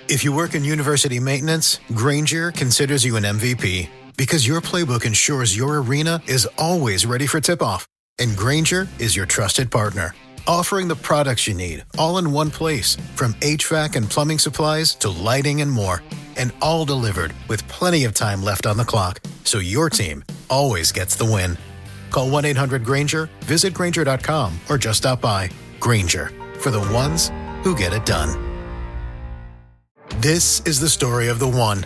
If you work in university maintenance, Granger considers you an MVP because your playbook ensures your arena is always ready for tip-off. And Granger is your trusted partner, offering the products you need all in one place, from HVAC and plumbing supplies to lighting and more. And all delivered with plenty of time left on the clock, so your team always gets the win. Call 1-800-GRANGER, visit Granger.com, or just stop by. Granger, for the ones who get it done. This is the story of the one.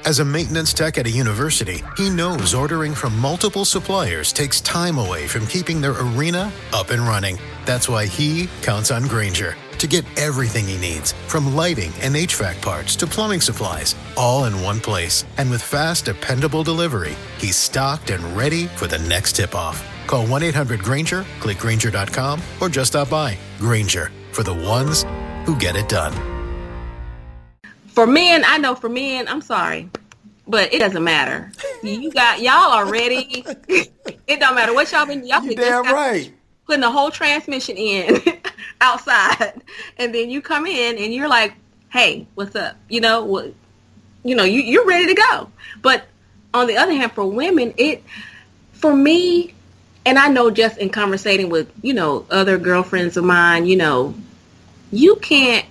As a maintenance tech at a university, he knows ordering from multiple suppliers takes time away from keeping their arena up and running. That's why he counts on Granger to get everything he needs, from lighting and HVAC parts to plumbing supplies, all in one place. And with fast, dependable delivery, he's stocked and ready for the next tip-off. Call 1-800-GRANGER, click Granger.com, or just stop by. Granger, for the ones who get it done. For men, I'm sorry, but it doesn't matter. Y'all are ready. It don't matter what y'all been. Y'all You damn right. Putting the whole transmission in outside, and then you come in and you're like, "Hey, what's up?" You're ready to go. But on the other hand, for women, for me, and I know just in conversating with other girlfriends of mine, you can't.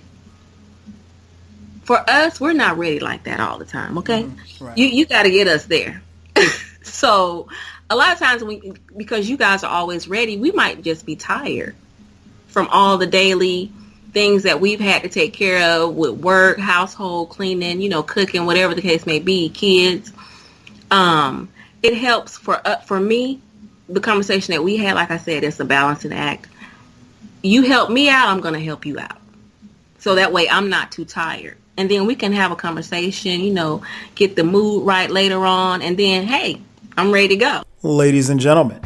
For us, we're not ready like that all the time, okay? Mm-hmm. Right. You got to get us there. So a lot of times, because you guys are always ready, we might just be tired from all the daily things that we've had to take care of with work, household, cleaning, cooking, whatever the case may be, kids. It helps for me, the conversation that we had, like I said, it's a balancing act. You help me out, I'm going to help you out. So that way I'm not too tired. And then we can have a conversation, get the mood right later on. And then, hey, I'm ready to go. Ladies and gentlemen,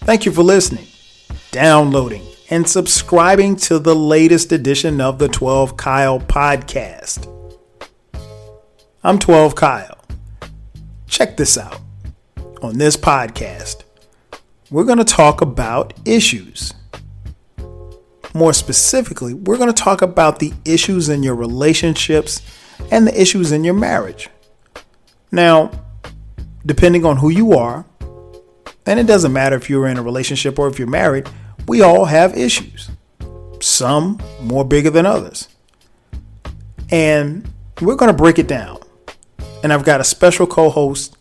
thank you for listening, downloading, and subscribing to the latest edition of the 12 Kyle podcast. I'm 12 Kyle. Check this out. On this podcast, we're going to talk about issues. More specifically, we're going to talk about the issues in your relationships and the issues in your marriage. Now, depending on who you are, and it doesn't matter if you're in a relationship or if you're married, we all have issues. Some more bigger than others. And we're going to break it down. And I've got a special co-host.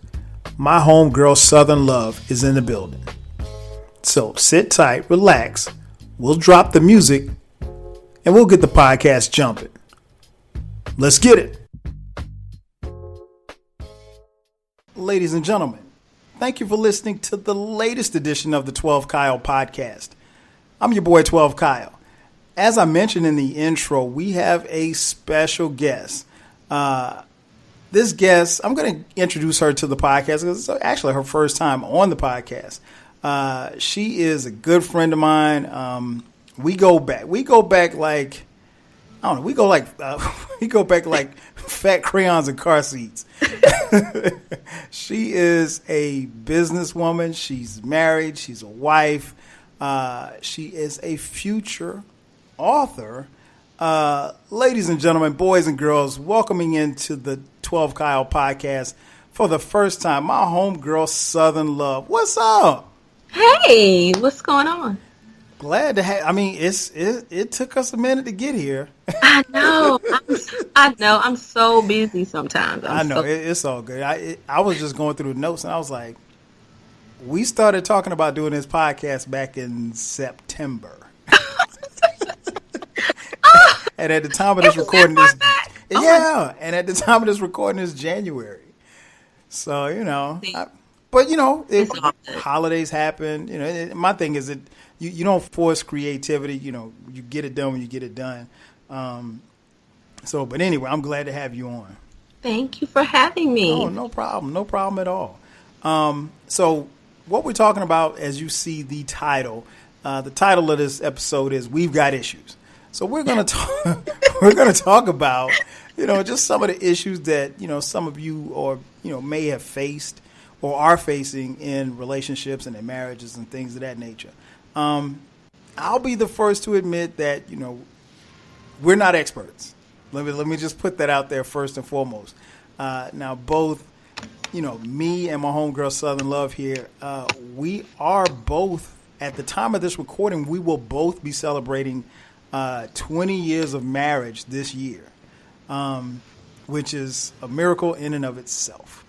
My homegirl Southern Love is in the building. So sit tight, relax. We'll drop the music and we'll get the podcast jumping. Let's get it. Ladies and gentlemen, thank you for listening to the latest edition of the 12 Kyle podcast. I'm your boy 12 Kyle. As I mentioned in the intro, we have a special guest. This guest, I'm going to introduce her to the podcast because it's actually her first time on the podcast. She is a good friend of mine. We go back like, I don't know, we go back like fat crayons and car seats. She is a businesswoman. She's married. She's a wife. She is a future author. Ladies and gentlemen, boys and girls, welcoming into the 12 Kyle podcast for the first time, my homegirl Southern Love. What's up? Hey, what's going on? Glad to have. I mean, it took us a minute to get here. I know. I'm so busy sometimes. It's all good. I was just going through the notes and I was like, we started talking about doing this podcast back in September. And at the time of this recording, and at the time of this recording is January. So holidays happen. My thing is that you don't force creativity. You get it done when you get it done. But anyway, I'm glad to have you on. Thank you for having me. Oh, no problem at all. So what we're talking about, as you see the title of this episode is "We've Got Issues." So we're gonna talk about just some of the issues that some of you may have faced or are facing in relationships and in marriages and things of that nature. I'll be the first to admit that we're not experts. Let me just put that out there first and foremost. Now, both, me and my homegirl Southern Love here, we are both, at the time of this recording, we will both be celebrating 20 years of marriage this year, which is a miracle in and of itself.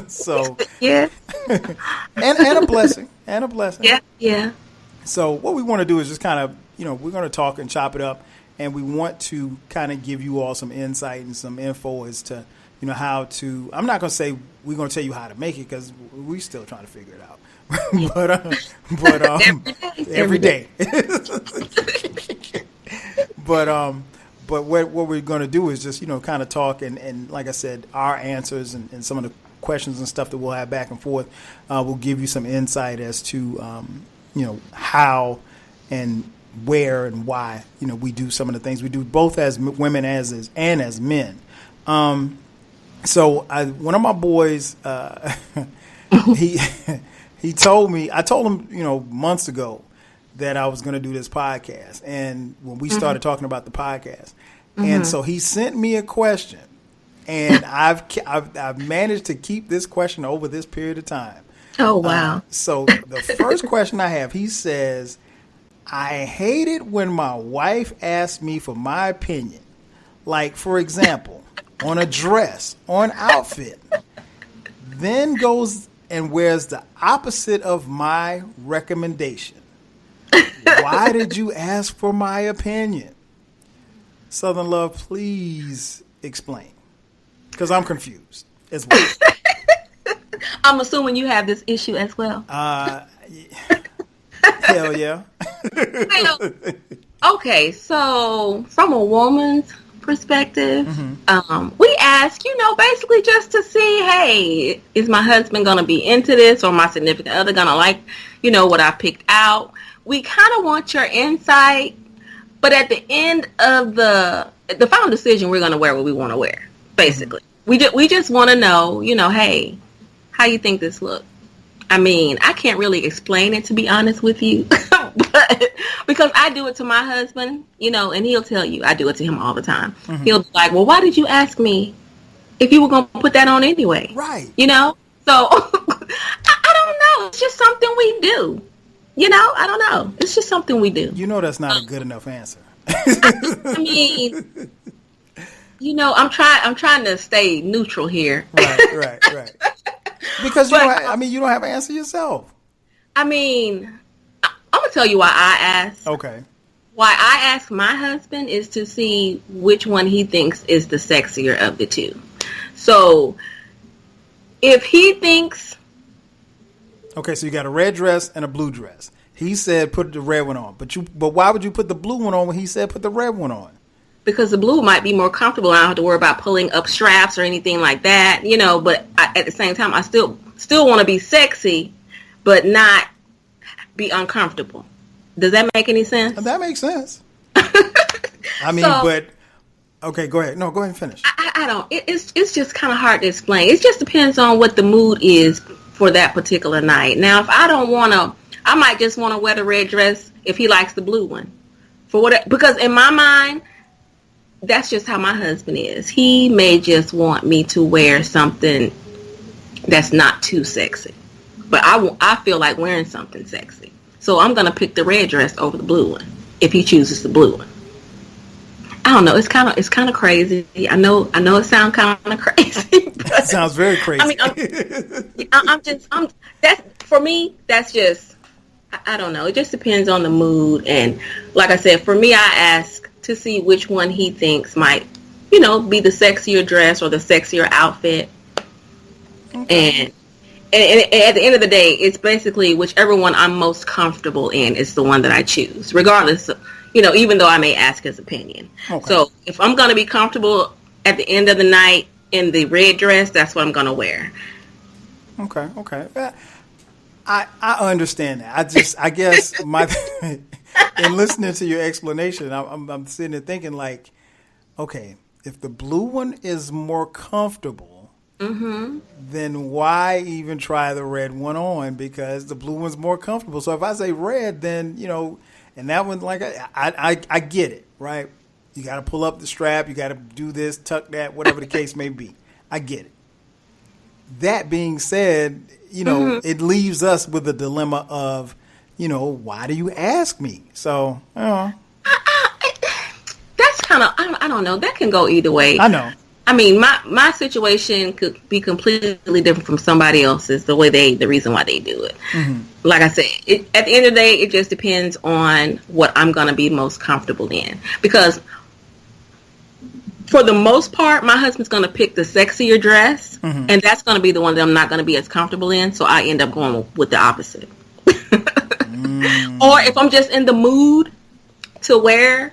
So, yeah, and a blessing, Yeah, yeah. So what we want to do is just kind of, we're going to talk and chop it up, and we want to kind of give you all some insight and some info as to, how to. I'm not going to say we're going to tell you how to make it because we're still trying to figure it out. but every day. But what we're going to do is just kind of talk and like I said, our answers and some of the questions and stuff that we'll have back and forth will give you some insight as to how and where and why we do some of the things we do, both as women and as men. So one of my boys, he told me, I told him months ago that I was going to do this podcast, and when we started talking about the podcast, and so he sent me a question, and I've managed to keep this question over this period of time. Oh wow! So the first question I have, he says, I hate it when my wife asks me for my opinion, like for example, on a dress or an outfit, then goes and wears the opposite of my recommendation. Why did you ask for my opinion? Southern Love, please explain. Because I'm confused as well. I'm assuming you have this issue as well. Hell yeah. Okay, so from a woman's perspective, we ask, basically just to see, hey, is my husband going to be into this, or my significant other going to like, what I picked out? We kind of want your insight, but at the end of the final decision, we're going to wear what we want to wear, basically. We just want to know, hey, how you think this look? I mean, I can't really explain it, to be honest with you, but because I do it to my husband, and he'll tell you, I do it to him all the time. He'll be like, well, why did you ask me if you were going to put that on anyway? Right. So I don't know. It's just something we do. I don't know. It's just something we do. That's not a good enough answer. I mean, I'm trying to stay neutral here. Right. Because you don't have an answer yourself. I mean, I'm gonna tell you why I ask. Okay. Why I ask my husband is to see which one he thinks is the sexier of the two. So if he thinks, okay, so you got a red dress and a blue dress. He said put the red one on, but why would you put the blue one on when he said put the red one on? Because the blue might be more comfortable. I don't have to worry about pulling up straps or anything like that, But at the same time, I still want to be sexy, but not be uncomfortable. Does that make any sense? That makes sense. I mean, but okay, go ahead. No, go ahead and finish. I don't. It's just kind of hard to explain. It just depends on what the mood is for that particular night. Now, if I don't want to, I might just want to wear the red dress if he likes the blue one. Because in my mind, that's just how my husband is. He may just want me to wear something that's not too sexy. But I feel like wearing something sexy. So I'm going to pick the red dress over the blue one if he chooses the blue one. I don't know. It's kind of crazy. I know it sounds kind of crazy. That sounds very crazy. I mean, for me, that's just, I don't know. It just depends on the mood. And like I said, for me, I ask to see which one he thinks might, be the sexier dress or the sexier outfit. Okay. And at the end of the day, it's basically whichever one I'm most comfortable in is the one that I choose, regardless of, even though I may ask his opinion. Okay. So if I'm going to be comfortable at the end of the night in the red dress, that's what I'm going to wear. Okay. I understand that. I guess in listening to your explanation, I'm sitting there thinking like, okay, if the blue one is more comfortable, then why even try the red one on? Because the blue one's more comfortable. So if I say red, then, and that one, like, I get it, right? You got to pull up the strap. You got to do this, tuck that, whatever the case may be. I get it. That being said, it leaves us with a dilemma of, why do you ask me? So, that's kind of, I don't know. That can go either way. I know. I mean, my situation could be completely different from somebody else's, the reason why they do it. Mm-hmm. Like I said, at the end of the day, it just depends on what I'm going to be most comfortable in. Because for the most part, my husband's going to pick the sexier dress, and that's going to be the one that I'm not going to be as comfortable in, so I end up going with the opposite. Or if I'm just in the mood to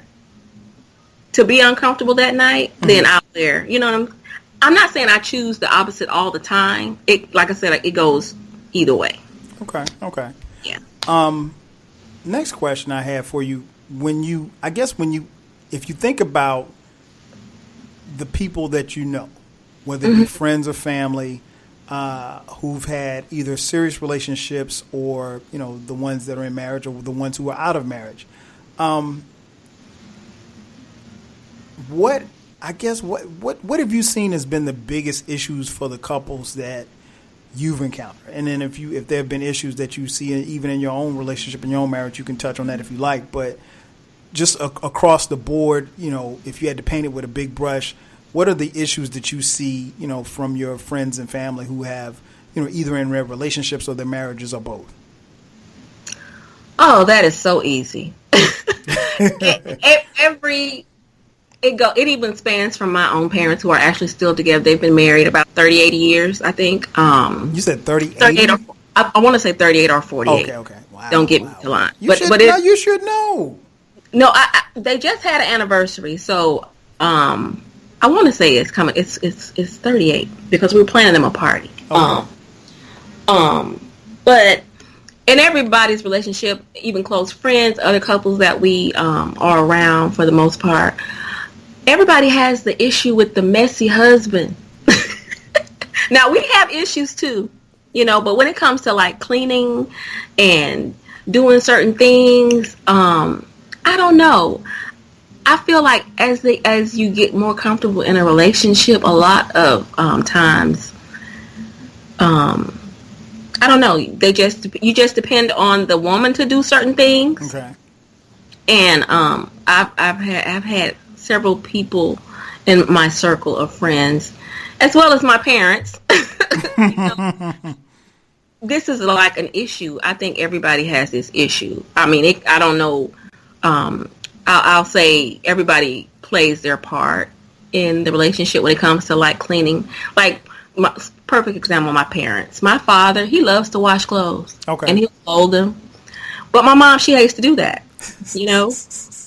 be uncomfortable that night, then I'll wear. I'm not saying I choose the opposite all the time. Like I said, it goes either way. Okay. Yeah. Next question I have for you: if you think about the people that whether it be friends or family, who've had either serious relationships or the ones that are in marriage or the ones who are out of marriage. What have you seen has been the biggest issues for the couples that you've encountered? And then if there have been issues that you see even in your own relationship, in your own marriage, you can touch on that if you like. But just across the board, if you had to paint it with a big brush, what are the issues that you see, from your friends and family who have, either in their relationships or their marriages or both? Oh, that is so easy. It even spans from my own parents who are actually still together. They've been married about 38 years, I think. You said 38? I want to say 38 or 48. Okay. Wow. Don't get me to line. You should know. No, they just had an anniversary, so I want to say it's coming. It's 38 because we were planning them a party. Okay. But in everybody's relationship, even close friends, other couples that we are around for the most part, everybody has the issue with the messy husband. Now, we have issues too, but when it comes to like cleaning and doing certain things, I don't know. I feel like as you get more comfortable in a relationship, a lot of times, I don't know. You just depend on the woman to do certain things. Okay. And I've had several people in my circle of friends, as well as my parents. This is like an issue. I think everybody has this issue. I mean, I don't know. I'll say everybody plays their part in the relationship when it comes to like cleaning. Like, perfect example, my parents. My father, he loves to wash clothes. Okay. And he'll fold them. But my mom, she hates to do that. She does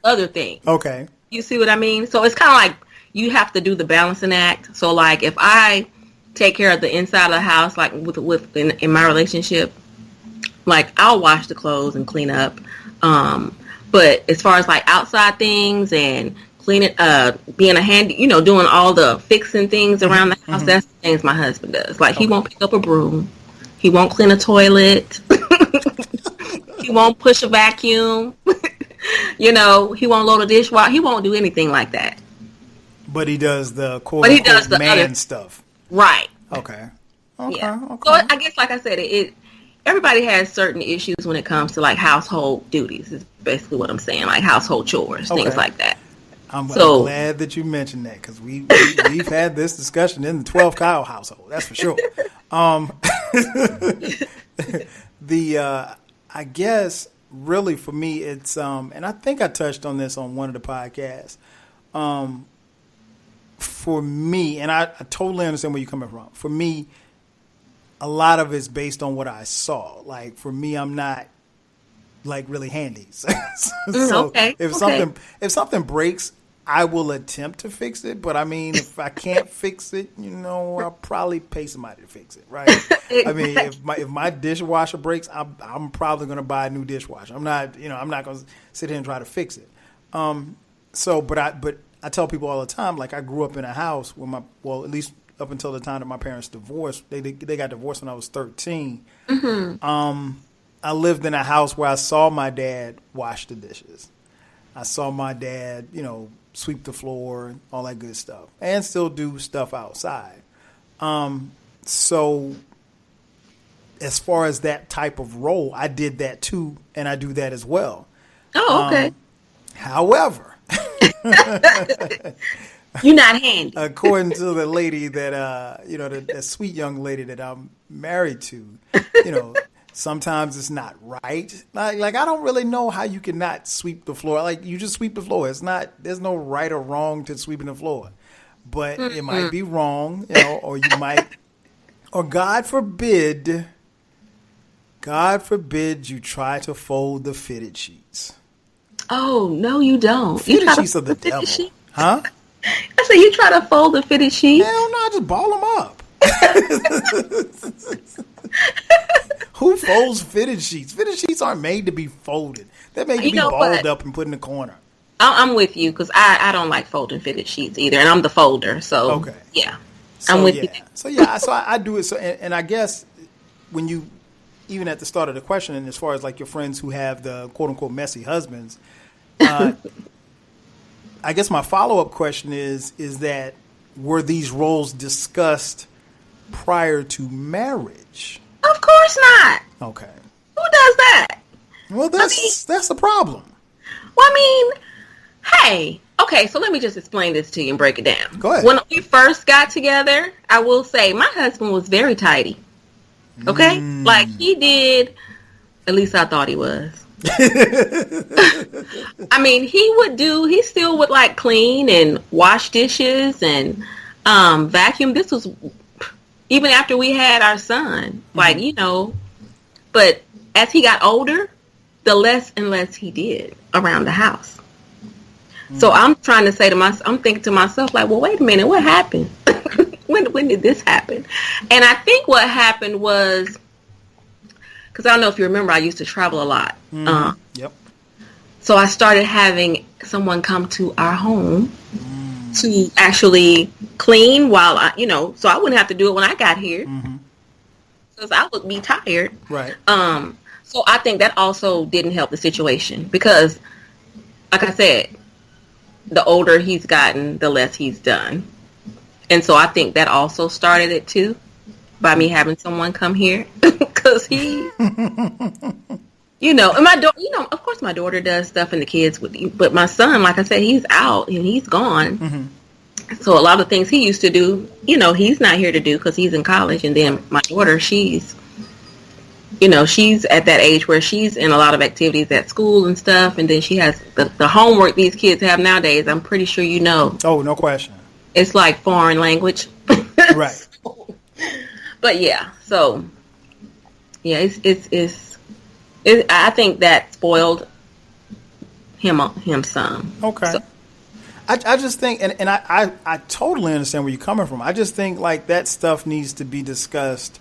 other things. Okay. You see what I mean? So it's kind of like you have to do the balancing act. So like if I take care of the inside of the house, like in my relationship, like I'll wash the clothes and clean up. But as far as like outside things and cleaning, being a handy, doing all the fixing things around the house, that's the things my husband does. Like he won't pick up a broom. He won't clean a toilet. He won't push a vacuum. He won't load a dishwasher. He won't do anything like that. But he does the quote-unquote man other stuff. Right. Okay. Yeah. So I guess, like I said, everybody has certain issues when it comes to like household duties. Is basically what I'm saying, like household chores, things like that. I'm glad that you mentioned that because we've had this discussion in the 12 Kyle household. That's for sure. I guess really for me it's and I think I touched on this on one of the podcasts. For me, and I totally understand where you're coming from. For me, a lot of it's based on what I saw. Like for me, I'm not like really handy. So if something breaks, I will attempt to fix it. But I mean, if I can't fix it, I'll probably pay somebody to fix it, right? Exactly. I mean, if my dishwasher breaks, I'm probably going to buy a new dishwasher. I'm not going to sit here and try to fix it. But I tell people all the time, like I grew up in a house where at least up until the time that my parents divorced, they got divorced when I was 13. Mm-hmm. I lived in a house where I saw my dad wash the dishes. I saw my dad, sweep the floor, all that good stuff, and still do stuff outside. So as far as that type of role, I did that too, and I do that as well. Oh, okay. However, you're not handy. According to the lady that, the sweet young lady that I'm married to, sometimes it's not right. Like I don't really know how you cannot sweep the floor. Like you just sweep the floor. There's no right or wrong to sweeping the floor, but it might be wrong, or you might, or God forbid you try to fold the fitted sheets. Oh, no, you don't. Fitted sheets are the devil. Huh? I said you try to fold the fitted sheets? Hell no, I just ball them up. Who folds fitted sheets? Fitted sheets aren't made to be folded. They're made to be balled up and put in the corner. I'm with you because I don't like folding fitted sheets either, and I'm the folder. So, okay. Yeah. So, I'm with you. So I do it. So, and I guess when you, even at the start of the question, and as far as like your friends who have the quote unquote messy husbands, I guess my follow-up question is that were these roles discussed prior to marriage? Of course not. Okay. Who does that? Well, that's the problem. Well, I mean, hey, okay, so let me just explain this to you and break it down. Go ahead. When we first got together, I will say my husband was very tidy. Okay? Like he did, at least I thought he was. I mean, he still would like clean and wash dishes and vacuum. This was even after we had our son, like, but as he got older, the less and less he did around the house. So I'm trying to say I'm thinking to myself, like, well, wait a minute, what happened? When did this happen? And I think what happened was, because I don't know if you remember, I used to travel a lot. Yep. So I started having someone come to our home to actually clean while so I wouldn't have to do it when I got here because I would be tired. Right. So I think that also didn't help the situation because, like I said, the older he's gotten, the less he's done. And so I think that also started it too, by me having someone come here because he, and my daughter, of course my daughter does stuff and the kids with you, but my son, like I said, he's out and he's gone. So a lot of things he used to do, he's not here to do because he's in college. And then my daughter, she's at that age where she's in a lot of activities at school and stuff. And then she has the homework these kids have nowadays. I'm pretty sure Oh, no question. It's like foreign language. Right. But yeah, so yeah, it's I think that spoiled him some. Okay. So, I just think, and I totally understand where you're coming from. I just think like that stuff needs to be discussed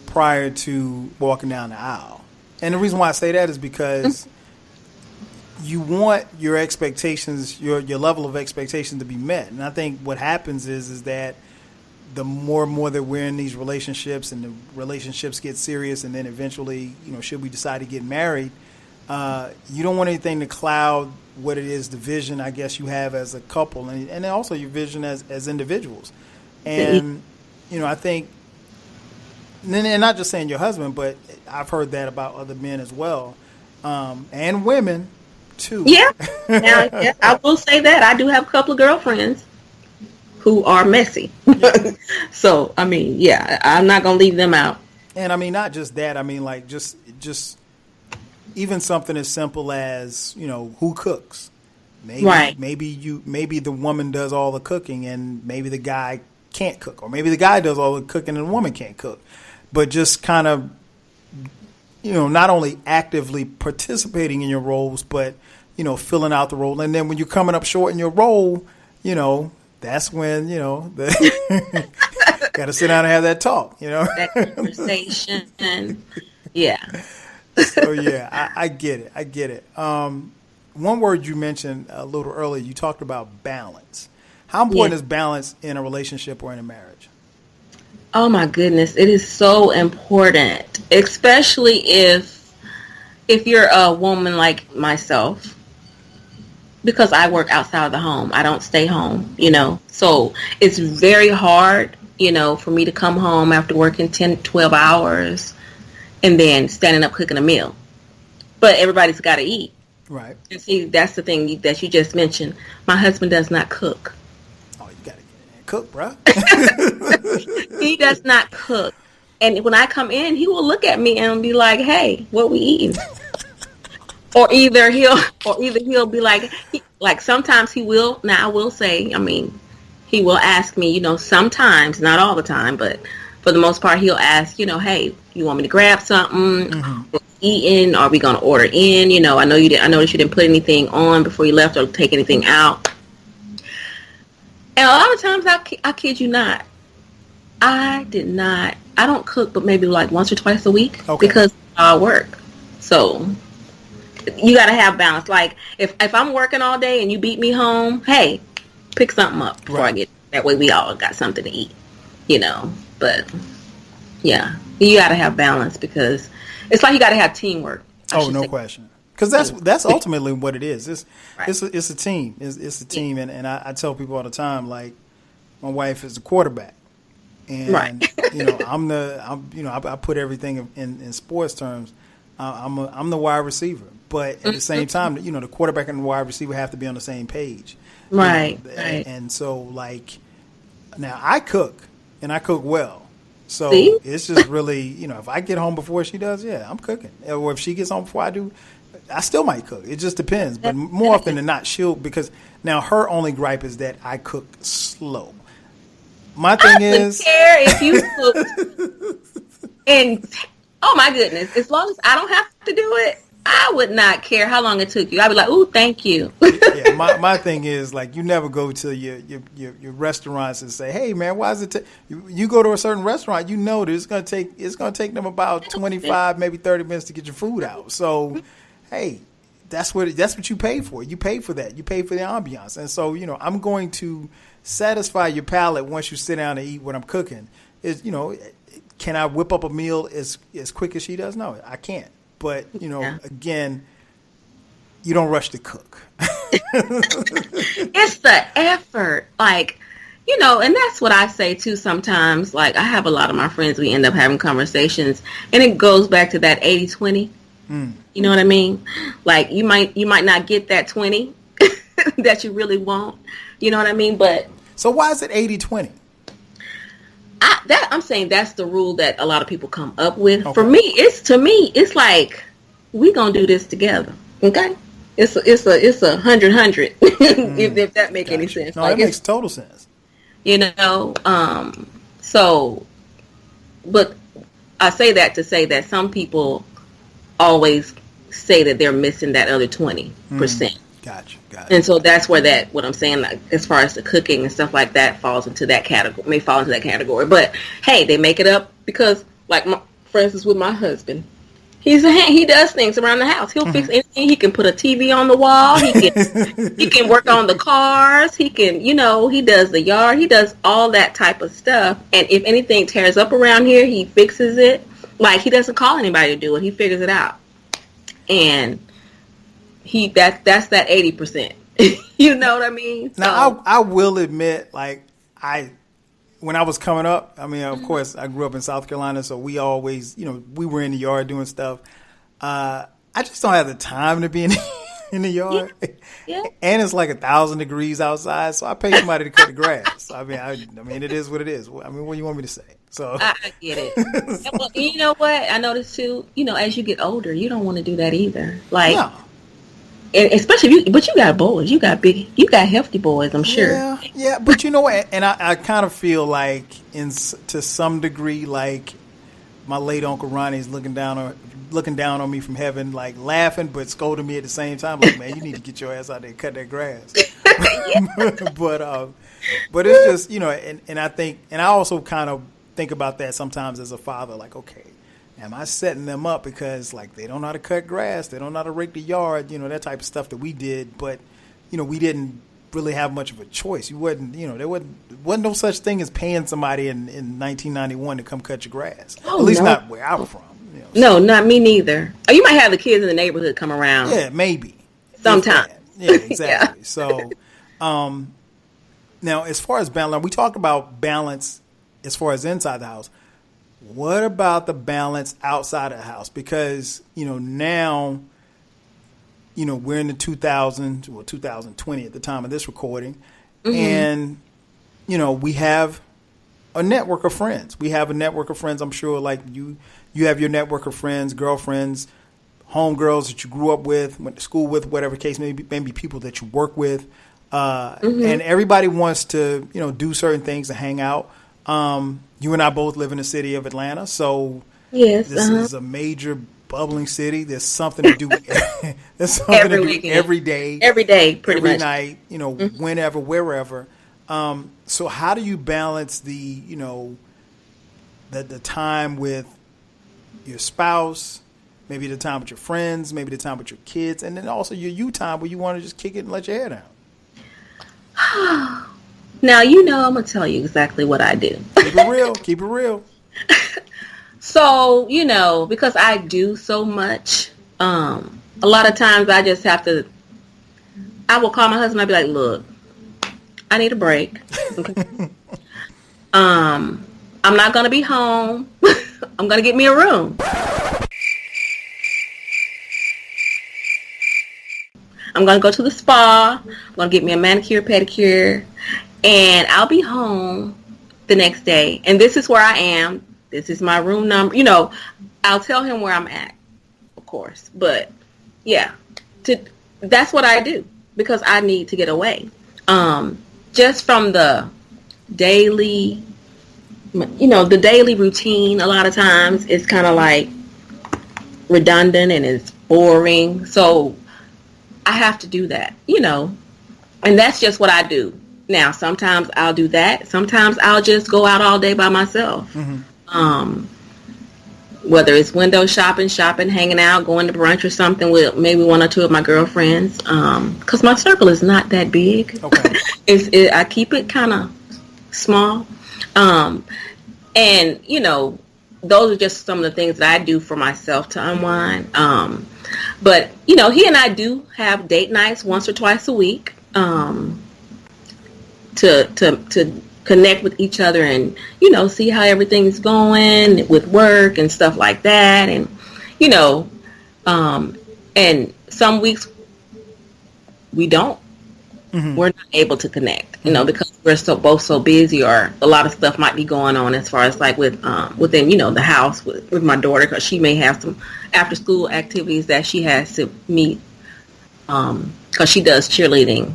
prior to walking down the aisle. And the reason why I say that is because you want your expectations, your level of expectation to be met. And I think what happens is that the more and more that we're in these relationships and the relationships get serious and then eventually, should we decide to get married, you don't want anything to cloud what it is, the vision, I guess, you have as a couple and then also your vision as individuals. And, I think, and not just saying your husband, but I've heard that about other men as well, and women too. Yeah. Now, yeah, I will say that I do have a couple of girlfriends who are messy. Yeah. So, I mean, yeah, I'm not going to leave them out. And I mean, not just that. I mean, like just even something as simple as, who cooks. Maybe the woman does all the cooking and maybe the guy can't cook, or maybe the guy does all the cooking and the woman can't cook. But just kind of, not only actively participating in your roles, but, filling out the role. And then when you're coming up short in your role, that's when, got to sit down and have that talk, That conversation. Yeah. So, yeah, I get it. I get it. One word you mentioned a little earlier, you talked about balance. How important is balance in a relationship or in a marriage? Oh, my goodness. It is so important, especially if if you're a woman like myself, because I work outside of the home, I don't stay home, so it's very hard, for me to come home after working 10, 12 hours and then standing up cooking a meal. But everybody's got to eat. Right. And see, that's the thing that you just mentioned. My husband does not cook. Oh, you got to get in there and cook, bro. He does not cook. And when I come in, he will look at me and be like, "Hey, what we eating?" or either he'll be like sometimes he will. Now I will say, he will ask me, sometimes, not all the time, but for the most part, he'll ask, "Hey, you want me to grab something? Mm-hmm. Eating? Are we gonna order in? I know you didn't. I noticed you didn't put anything on before you left or take anything out." And a lot of times, I kid you not, I don't cook, but maybe like once or twice a week because I work. So you got to have balance. Like if I'm working all day and you beat me home, hey, pick something up before I get. That way we all got something to eat, But yeah, you got to have balance because it's like you got to have teamwork. Oh, no question. Because that's ultimately what it is. It's a team. It's a team, and I tell people all the time, like my wife is the quarterback. And I put everything in sports terms. I'm the wide receiver, but at the same time, the quarterback and the wide receiver have to be on the same page. Right. And so, like, now I cook and I cook well. So it's just really, if I get home before she does, yeah, I'm cooking. Or if she gets home before I do, I still might cook. It just depends. But more often than not, because now her only gripe is that I cook slow. My thing is, care if you cooked and oh my goodness, as long as I don't have to do it, I would not care how long it took you. I'd be like, "Ooh, thank you." Yeah, my thing is like you never go to your restaurants and say, "Hey man, why is it?" You go to a certain restaurant, that it's gonna take them about 25, maybe 30 minutes to get your food out. So, hey, that's what you pay for. You pay for that. You pay for the ambiance, and so I'm going to satisfy your palate once you sit down and eat what I'm cooking. Can I whip up a meal as quick as she does? No, I can't. But, again, you don't rush to cook. It's the effort. Like, and that's what I say too sometimes. Like, I have a lot of my friends, we end up having conversations, and it goes back to that 80-20. You know what I mean? Like, you might not get that 20 that you really want. You know what I mean? But so why is it 80-20? I'm saying that's the rule that a lot of people come up with. Okay. For me, it's like we gonna do this together. Okay, it's a 100-100. if that make any sense. No, that makes total sense. So, but I say that to say that some people always say that they're missing that other 20%. Gotcha. And so that's where what I'm saying, like, as far as the cooking and stuff like that falls into that category, may fall into that category. But hey, they make it up because, like, for instance, with my husband, he does things around the house. He'll fix anything. He can put a TV on the wall. He can work on the cars. He can, he does the yard. He does all that type of stuff. And if anything tears up around here, he fixes it. Like, he doesn't call anybody to do it. He figures it out. And that's that 80%. You know what I mean? So, now I will admit, like, when I was coming up, of course I grew up in South Carolina, so we always, we were in the yard doing stuff. I just don't have the time to be in the yard. Yeah. And it's like 1,000 degrees outside, so I pay somebody to cut the grass. It is what it is. What do you want me to say? So I get it. Well, you know what? I noticed too, as you get older, you don't want to do that either. Like, no. And especially but you got boys, you got hefty boys, I'm sure. Yeah, but you know what? And I kind of feel like, to some degree, like my late Uncle Ronnie is looking down on me from heaven, like laughing but scolding me at the same time. Like, man, you need to get your ass out there and cut that grass. But it's just, and I think, and I also kind of think about that sometimes as a father, like, okay, am I setting them up because, like, they don't know how to cut grass, they don't know how to rake the yard, that type of stuff that we did, but, we didn't really have much of a choice. You wasn't, there wasn't no such thing as paying somebody in 1991 to come cut your grass. At least not where I was from. No, not me neither. Oh, you might have the kids in the neighborhood come around. Yeah, maybe. Sometimes. Yeah, exactly. Yeah. So, now as far as balance, we talked about balance as far as inside the house. What about the balance outside of the house? Because, now, we're in the 2020 at the time of this recording. Mm-hmm. And, we have a network of friends. I'm sure, like you have your network of friends, girlfriends, homegirls that you grew up with, went to school with, whatever case, maybe people that you work with. And everybody wants to, do certain things and hang out. You and I both live in the city of Atlanta, so yes, this is a major bubbling city. There's something to do. There's something to do every day, pretty every much. night. Whenever, wherever. So how do you balance the time with your spouse, maybe the time with your friends, maybe the time with your kids, and then also your you time where you want to just kick it and let your hair down? Now, I'm going to tell you exactly what I do. Keep it real. So, because I do so much, a lot of times I just have to, I will call my husband. I'll be like, look, I need a break. Okay. I'm not going to be home. I'm going to get me a room. I'm going to go to the spa. I'm going to get me a manicure, pedicure, and I'll be home the next day. And this is where I am. This is my room number. I'll tell him where I'm at, of course. But, yeah, that's what I do because I need to get away. Just from the daily, the daily routine, a lot of times it's kind of like redundant and it's boring. So I have to do that, and that's just what I do. Now, sometimes I'll do that. Sometimes I'll just go out all day by myself. Mm-hmm. Whether it's window shopping, hanging out, going to brunch or something with maybe one or two of my girlfriends. Because my circle is not that big. Okay. I keep it kind of small. And, those are just some of the things that I do for myself to unwind. But, he and I do have date nights once or twice a week to connect with each other and, see how everything's going with work and stuff like that. And, and some weeks we don't. Mm-hmm. We're not able to connect, because we're both so busy, or a lot of stuff might be going on as far as like within, the house with my daughter, because she may have some after school activities that she has to meet, because she does cheerleading.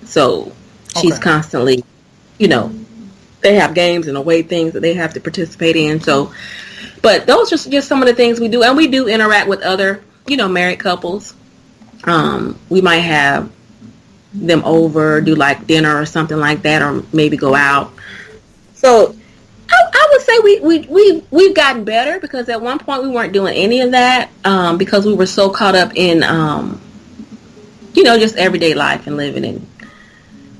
So she's constantly, they have games and away things that they have to participate in. So, but those are just some of the things we do. And we do interact with other, married couples. We might have them over, do like dinner or something like that, or maybe go out. So I would say we've gotten better, because at one point we weren't doing any of that, because we were so caught up in, just everyday life and living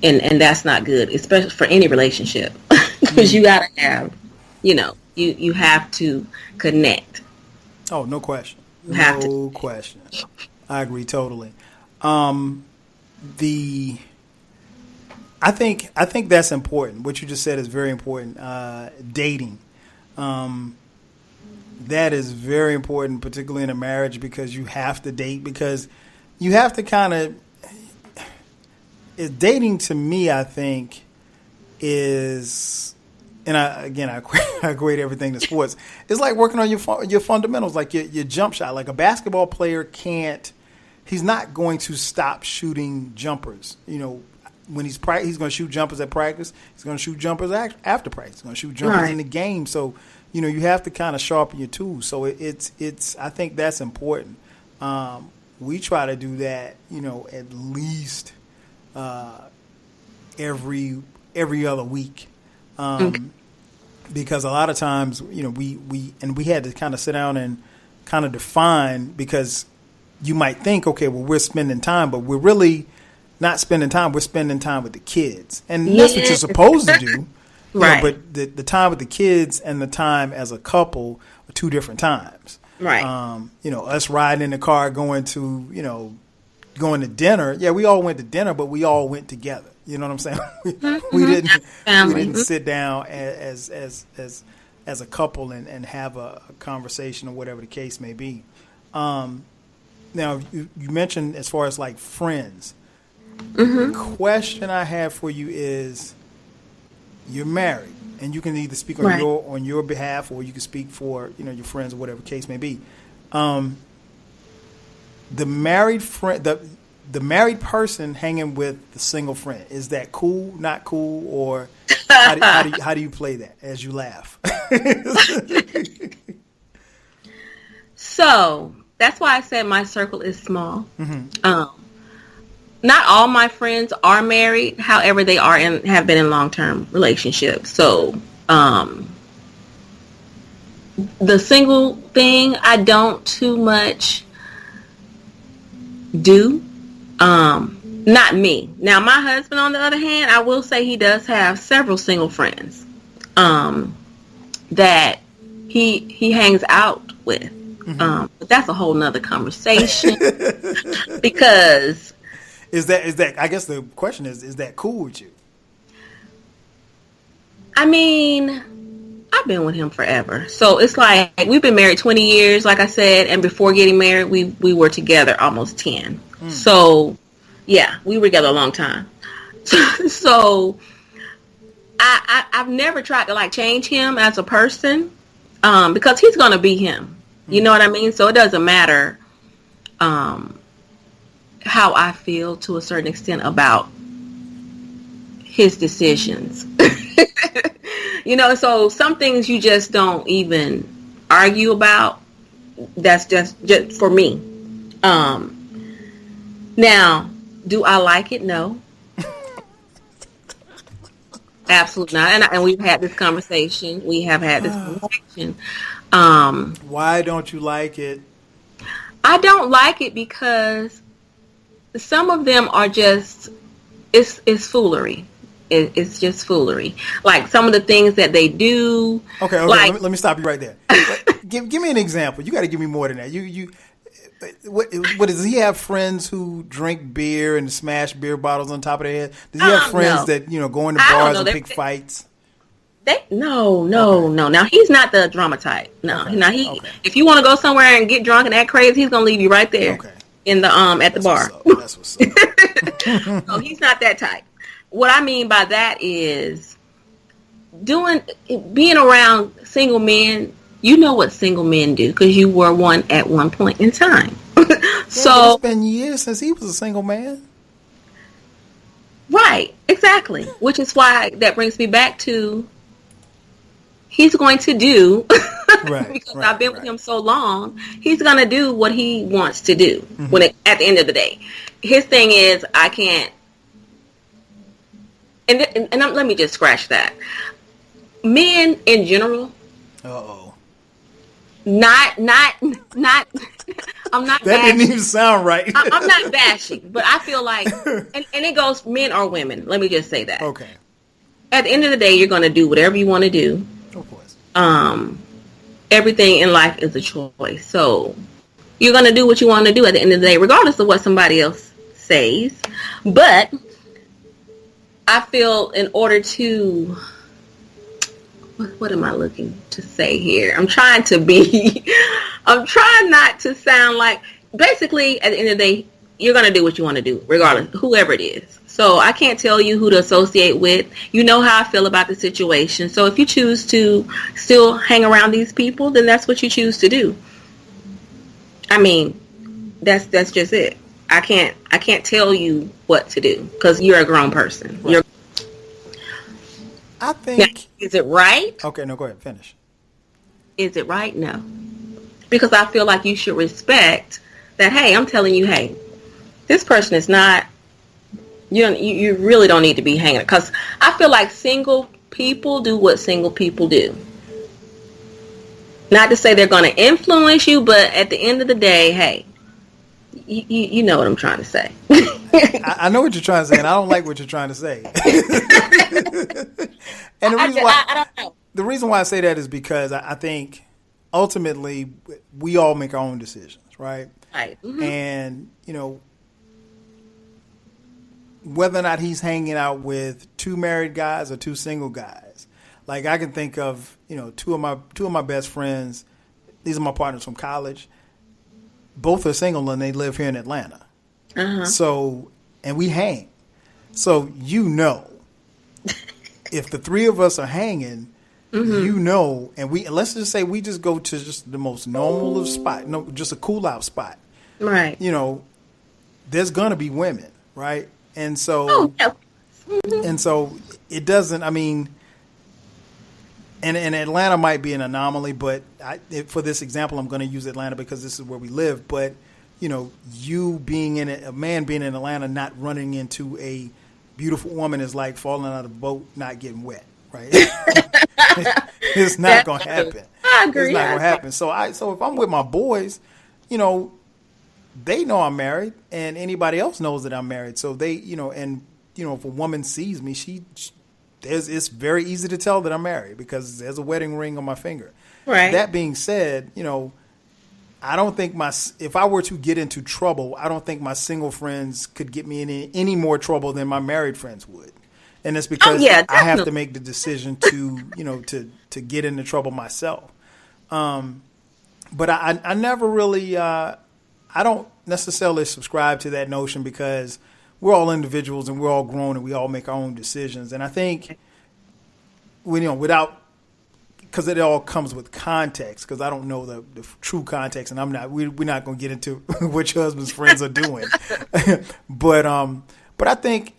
and that's not good, especially for any relationship, because you gotta have, you have to connect. Oh, no question. No question. I agree totally. I think that's important. What you just said is very important. Dating, that is very important, particularly in a marriage, because you have to date, because you have to kind of. Dating to me, I think, is, and I equate everything to sports. It's like working on your fundamentals, like your jump shot. Like a basketball player can't. He's not going to stop shooting jumpers. When he's going to shoot jumpers at practice. He's going to shoot jumpers after practice. He's going to shoot jumpers in the game. So, you have to kind of sharpen your tools. So it's. I think that's important. We try to do that. At least every other week. Because a lot of times, we had to kind of sit down and kind of define, because you might think, okay, well, we're spending time, but we're really not spending time. We're spending time with the kids. And that's what you're supposed to do. Right. But the time with the kids and the time as a couple are two different times. Right. Us riding in the car going to dinner. Yeah, we all went to dinner, but we all went together. You know what I'm saying? we didn't sit down as a couple and have a conversation or whatever the case may be. Now you mentioned as far as like friends. The question I have for you is, you're married, and you can either speak on your behalf, or you can speak for your friends or whatever the case may be. The married friend, the married person hanging with the single friend, is that cool? Not cool? Or how do you play that as you laugh? So that's why I said my circle is small. Not all my friends are married. However, they are have been in long-term relationships. So the single thing, I don't too much do. Not me. Now, my husband, on the other hand, I will say he does have several single friends that he hangs out with. But that's a whole nother conversation. Because is that I guess the question is that cool with you? I mean, I've been with him forever. So it's like we've been married 20 years, like I said, and before getting married, we were together almost 10. So yeah, we were together a long time. So I've never tried to like change him as a person, because he's going to be him. You know what I mean? So it doesn't matter how I feel to a certain extent about his decisions. So some things you just don't even argue about. That's just for me. Now, do I like it? No. Absolutely not. And we've had this conversation. We have had this conversation. Why don't you like it? I don't like it because some of them are just, it's foolery. It's just foolery. Like some of the things that they do. Okay. Like, let me stop you right there. Give me an example. You got to give me more than that. What does he have friends who drink beer and smash beer bottles on top of their head? Does he have friends that go into bars and pick fights? No. Now he's not the drama type. No. Okay. Now if you want to go somewhere and get drunk and act crazy, he's gonna leave you right there in the at the bar. That's what's up. No, he's not that type. What I mean by that is being around single men. You know what single men do because you were one at one point in time. So it's been years since he was a single man. Right, exactly. Which is why that brings me back to he's going to do because I've been with him so long. He's going to do what he wants to do at the end of the day. His thing is I can't. And let me just scratch that. Men in general. Not. I'm not. That bashing. didn't even sound right. I'm not bashing, but I feel like, and it goes men or women. Let me just say that. Okay. At the end of the day, you're going to do whatever you want to do. Of course. Everything in life is a choice, so you're going to do what you want to do at the end of the day, regardless of what somebody else says. But I feel in order to. What am I looking to say here? I'm trying not to sound like, basically, at the end of the day, you're going to do what you want to do, regardless, whoever it is. So I can't tell you who to associate with. You know how I feel about the situation. So if you choose to still hang around these people, then that's what you choose to do. I mean, that's just it. I can't tell you what to do because you're a grown person. Right. I think. Now, is it right? Okay, no, go ahead, finish. Is it right? No. Because I feel like you should respect that, hey, I'm telling you, hey, this person is not, you really don't need to be hanging. Because I feel like single people do what single people do. Not to say they're going to influence you, but at the end of the day, hey, you know what I'm trying to say. I know what you're trying to say, and I don't like what you're trying to say. And the reason why I say that is because I think ultimately we all make our own decisions, right? Right. Mm-hmm. And, whether or not he's hanging out with two married guys or two single guys, like I can think of, two of my best friends. These are my partners from college. Both are single and they live here in Atlanta. Uh-huh. So, and we hang. So, if the three of us are hanging, Mm-hmm. and let's just say we just go to just the most normal of spot, just a cool out spot. Right. There's gonna be women, right? And so, Oh, yeah. Mm-hmm. and so it doesn't. I mean, and Atlanta might be an anomaly, but for this example, I'm going to use Atlanta because this is where we live. But you being a man being in Atlanta, not running into a beautiful woman is like falling out of a boat, not getting wet, right? It's not going to happen. I agree. It's not going to happen. So if I'm with my boys, they know I'm married, and anybody else knows that I'm married. So they, if a woman sees me, it's very easy to tell that I'm married because there's a wedding ring on my finger. Right. That being said, I don't think if I were to get into trouble, I don't think my single friends could get me in any more trouble than my married friends would. And it's because I have to make the decision to, to get into trouble myself. But I never really, I don't necessarily subscribe to that notion because we're all individuals and we're all grown and we all make our own decisions. And I think, because it all comes with context, because I don't know the true context, and we're not going to get into what your husband's friends are doing. But I think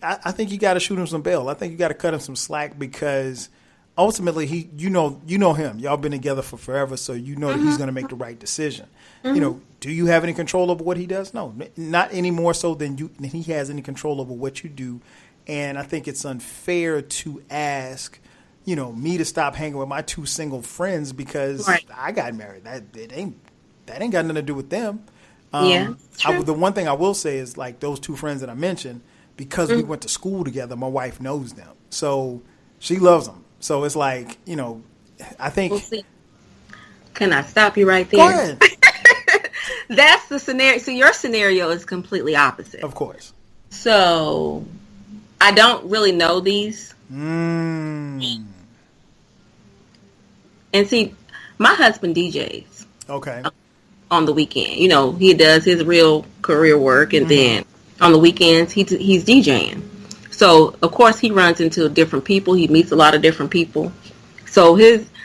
you got to shoot him some bail. I think you got to cut him some slack because ultimately you know him. Y'all been together for forever, so that he's going to make the right decision. Mm-hmm. Do you have any control over what he does? No, not any more so than he has any control over what you do. And I think it's unfair to ask, me to stop hanging with my two single friends because I got married. That ain't got nothing to do with them. The one thing I will say is like those two friends that I mentioned, because we went to school together, my wife knows them. So she loves them. So it's like, I think. We'll see. Can I stop you right there? Go ahead. That's the scenario. So your scenario is completely opposite. Of course. So I don't really know these. Mm. And see, my husband DJs. Okay. On the weekend. He does his real career work, and then on the weekends, he's DJing. So, of course, he runs into different people. He meets a lot of different people. So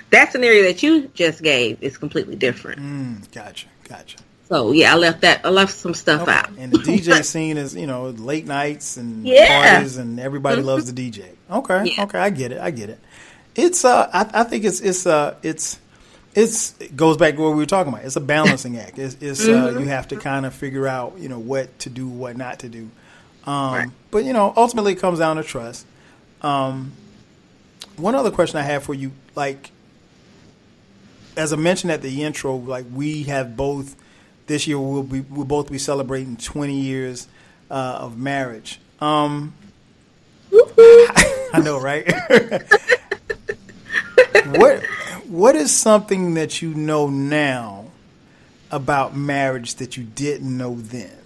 that scenario that you just gave is completely different. Gotcha. So, yeah, I left some stuff out. And the DJ scene is, late nights and parties, and everybody loves the DJ. Okay. Yeah. Okay. I get it. It's, I think it goes back to what we were talking about. It's a balancing act. You have to kind of figure out, what to do, what not to do. Right. But, ultimately it comes down to trust. One other question I have for you, like, as I mentioned at the intro, like we have both, this year we'll both be celebrating 20 years of marriage. I know, right? What is something that you know now about marriage that you didn't know then?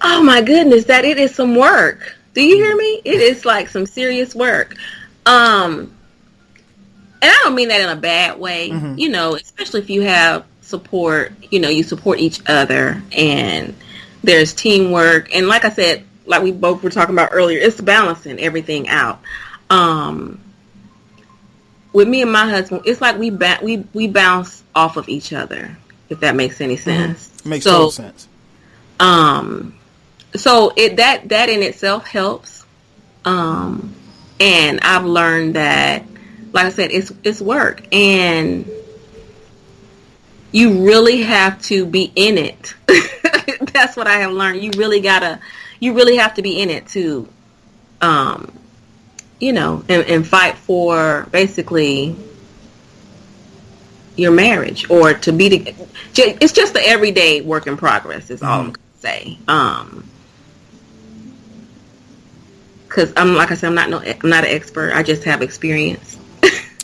Oh my goodness, that it is some work. Do you hear me? It is like some serious work. And I don't mean that in a bad way, especially if you have support, you support each other and there's teamwork. And like I said, like we both were talking about earlier, it's balancing everything out. With me and my husband, it's like we bounce off of each other, if that makes any sense. Makes total sense. So that in itself helps. And I've learned that, like I said, it's work, and you really have to be in it. That's what I have learned. You really have to be in it to, and fight for basically your marriage, or to be it's just the everyday work in progress is all I'm gonna say. Because like I said, I'm not an expert. I just have experience.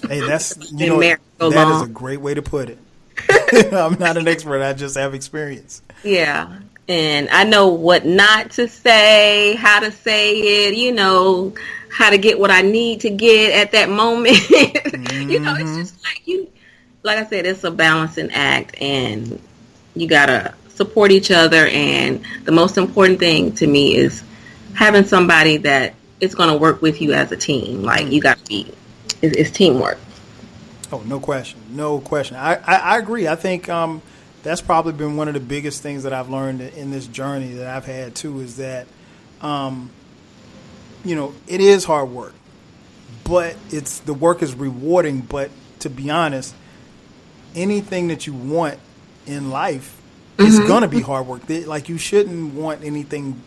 Hey, that's That is a great way to put it. I'm not an expert. I just have experience. Yeah. And I know what not to say, how to say it, how to get what I need to get at that moment. It's just like I said, it's a balancing act, and you got to support each other. And the most important thing to me is having somebody that is going to work with you as a team. Like, you got to be, it's teamwork. Oh, no question. No question. I agree. I think that's probably been one of the biggest things that I've learned in this journey that I've had, too, is that, it is hard work. But the work is rewarding. But to be honest, anything that you want in life is going to be hard work. Like, you shouldn't want anything,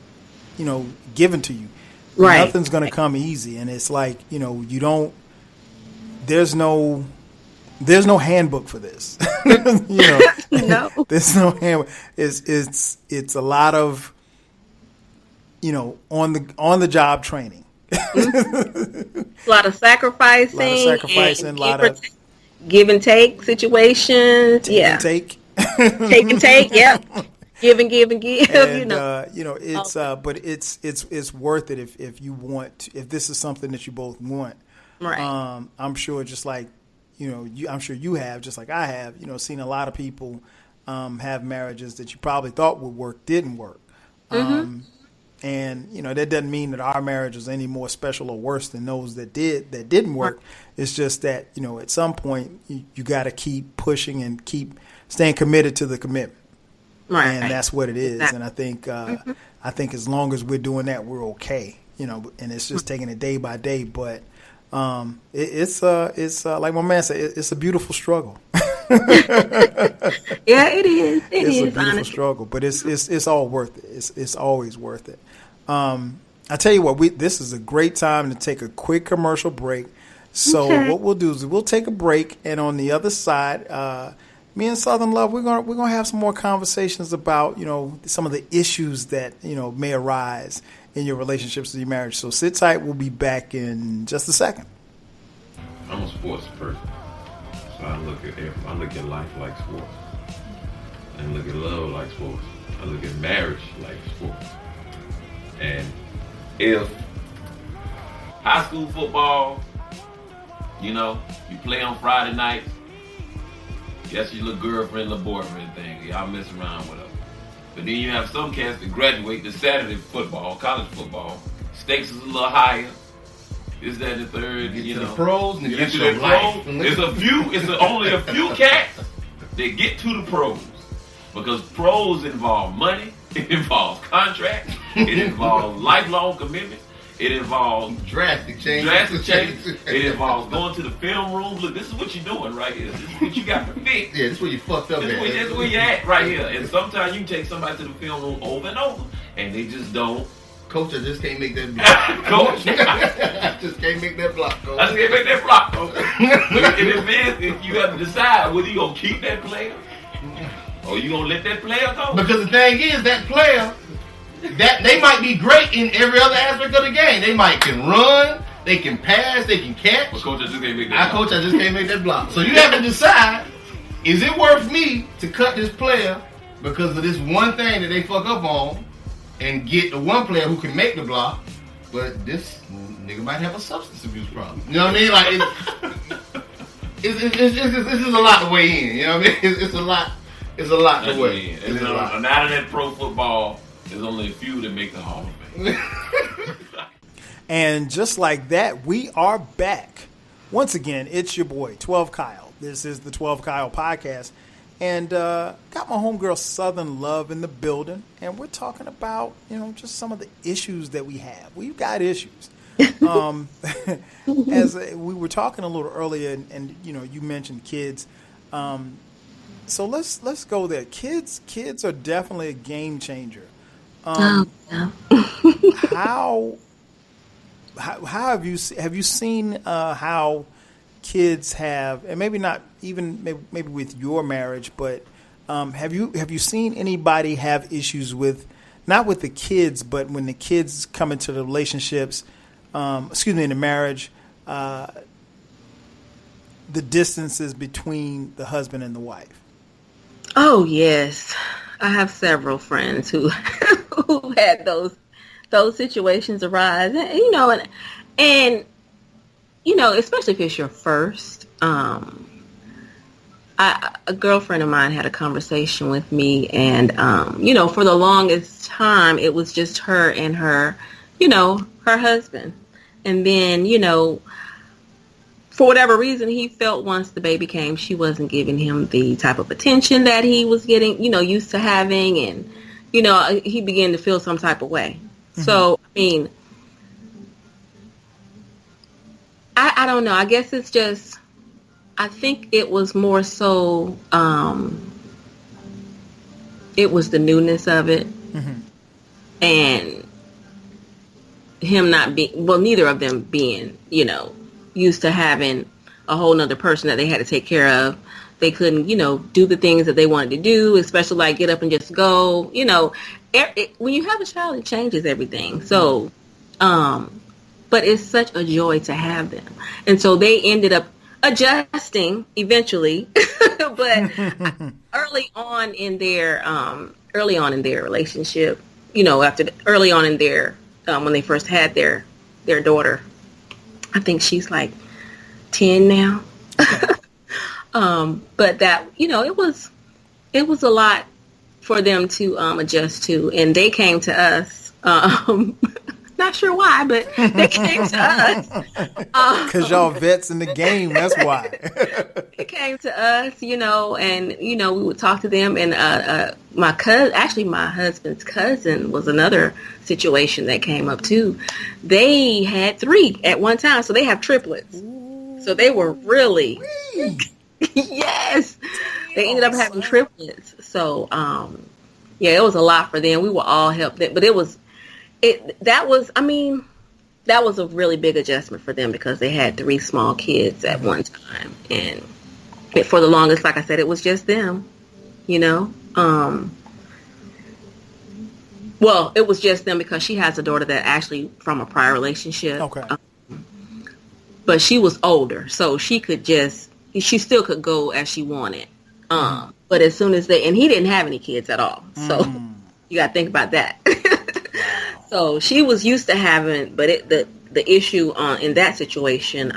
given to you. Right. Nothing's going to come easy. And it's like, there's no handbook for this. No. There's no handbook. It's a lot of, on the job training. A lot of sacrificing. A lot of give and take situations. Take and take. Take and take. Yeah. Give and give and give. And, it's but it's worth it if you want if this is something that you both want. Right. I'm sure just like I'm sure you have, just like I have, seen a lot of people have marriages that you probably thought would work, didn't work. And that doesn't mean that our marriage is any more special or worse than those that didn't work. It's just that at some point you got to keep pushing and keep staying committed to the commitment. Right. And that's what it is. And I think as long as we're doing that, we're okay. And it's just taking it day by day. But it's like my man said, it's a beautiful struggle. Yeah, it is. It's a beautiful struggle, but it's all worth it. It's always worth it. I tell you what, this is a great time to take a quick commercial break. So what we'll do is we'll take a break, and on the other side, me and Southern Love, we're gonna have some more conversations about some of the issues that may arise in your relationships and your marriage. So sit tight. We'll be back in just a second. I'm a sports person, so I look at life like sports. I look at love like sports. I look at marriage like sports. And if high school football, you play on Friday nights, that's your little girlfriend, little boyfriend thing. Y'all mess around with her. But then you have some cats that graduate to Saturday football, college football. Stakes is a little higher. Is that the third? Get to the pros and get to the pros. It's only a few cats that get to the pros, because pros involve money. It involves contracts. It involves lifelong commitment. It involves drastic change. It involves going to the film room. Look, this is what you're doing right here. This is what you got to fix. Yeah, this is where you fucked up. This is where you're at right here. And sometimes you can take somebody to the film room over and over, and they just don't. Coach, I just can't make that block. Coach, I just can't make that block, Coach. I just can't make that block, Coach. But if you have to decide whether you gonna keep that player or you gonna let that player go. Because the thing is, that player, that they might be great in every other aspect of the game. They can run, they can pass, they can catch. But Coach, I just can't make that block. Coach, I just can't make that block. So you have to decide, is it worth me to cut this player because of this one thing that they fuck up on, and get the one player who can make the block, but this nigga might have a substance abuse problem. You know what I mean? Like it's just a lot to weigh in. You know what I mean? It's a lot. It's a lot to weigh in. Now in that pro football, there's only a few that make the Hall of Fame. And just like that, we are back. Once again, it's your boy, 12 Kyle. This is the 12 Kyle podcast. And got my homegirl Southern Love in the building. And we're talking about, just some of the issues that we have. We've got issues. As we were talking a little earlier, and you mentioned kids. So let's go there. Kids are definitely a game changer. How have you seen how kids have, and maybe not even maybe with your marriage, but have you seen anybody have issues with, not with the kids, but when the kids come into the relationships, in the marriage, the distances between the husband and the wife? Oh yes, I have several friends who who had those situations arise, and especially if it's your first. A girlfriend of mine had a conversation with me, and for the longest time, it was just her and her husband, and then for whatever reason, he felt once the baby came, she wasn't giving him the type of attention that he was getting, used to having, and he began to feel some type of way. Mm-hmm. So I mean, I don't know. I guess it's just. I think it was more so, it was the newness of it, mm-hmm. and him not being, well, neither of them being, used to having a whole nother person that they had to take care of. They couldn't, do the things that they wanted to do, especially like get up and just go, when you have a child, it changes everything. So, but it's such a joy to have them. And so they ended up adjusting eventually, but early on in their relationship, early on in their when they first had their daughter, I think she's like 10 now. But that it was a lot for them to adjust to, and they came to us. Not sure why, but they came to us. Because y'all vets in the game, that's why. They came to us, and, we would talk to them. And my husband's cousin was another situation that came up, too. They had 3 at one time, so they have triplets. Ooh. So they were really... Yes! They ended up having triplets. So, it was a lot for them. We were all helped them, but that was a really big adjustment for them because they had 3 small kids at one time. And for the longest, like I said, it was just them, Well, it was just them because she has a daughter that actually from a prior relationship. Okay. But she was older, so she still could go as she wanted. But as soon as and he didn't have any kids at all. So you got to think about that. So she was used to having, but the issue in that situation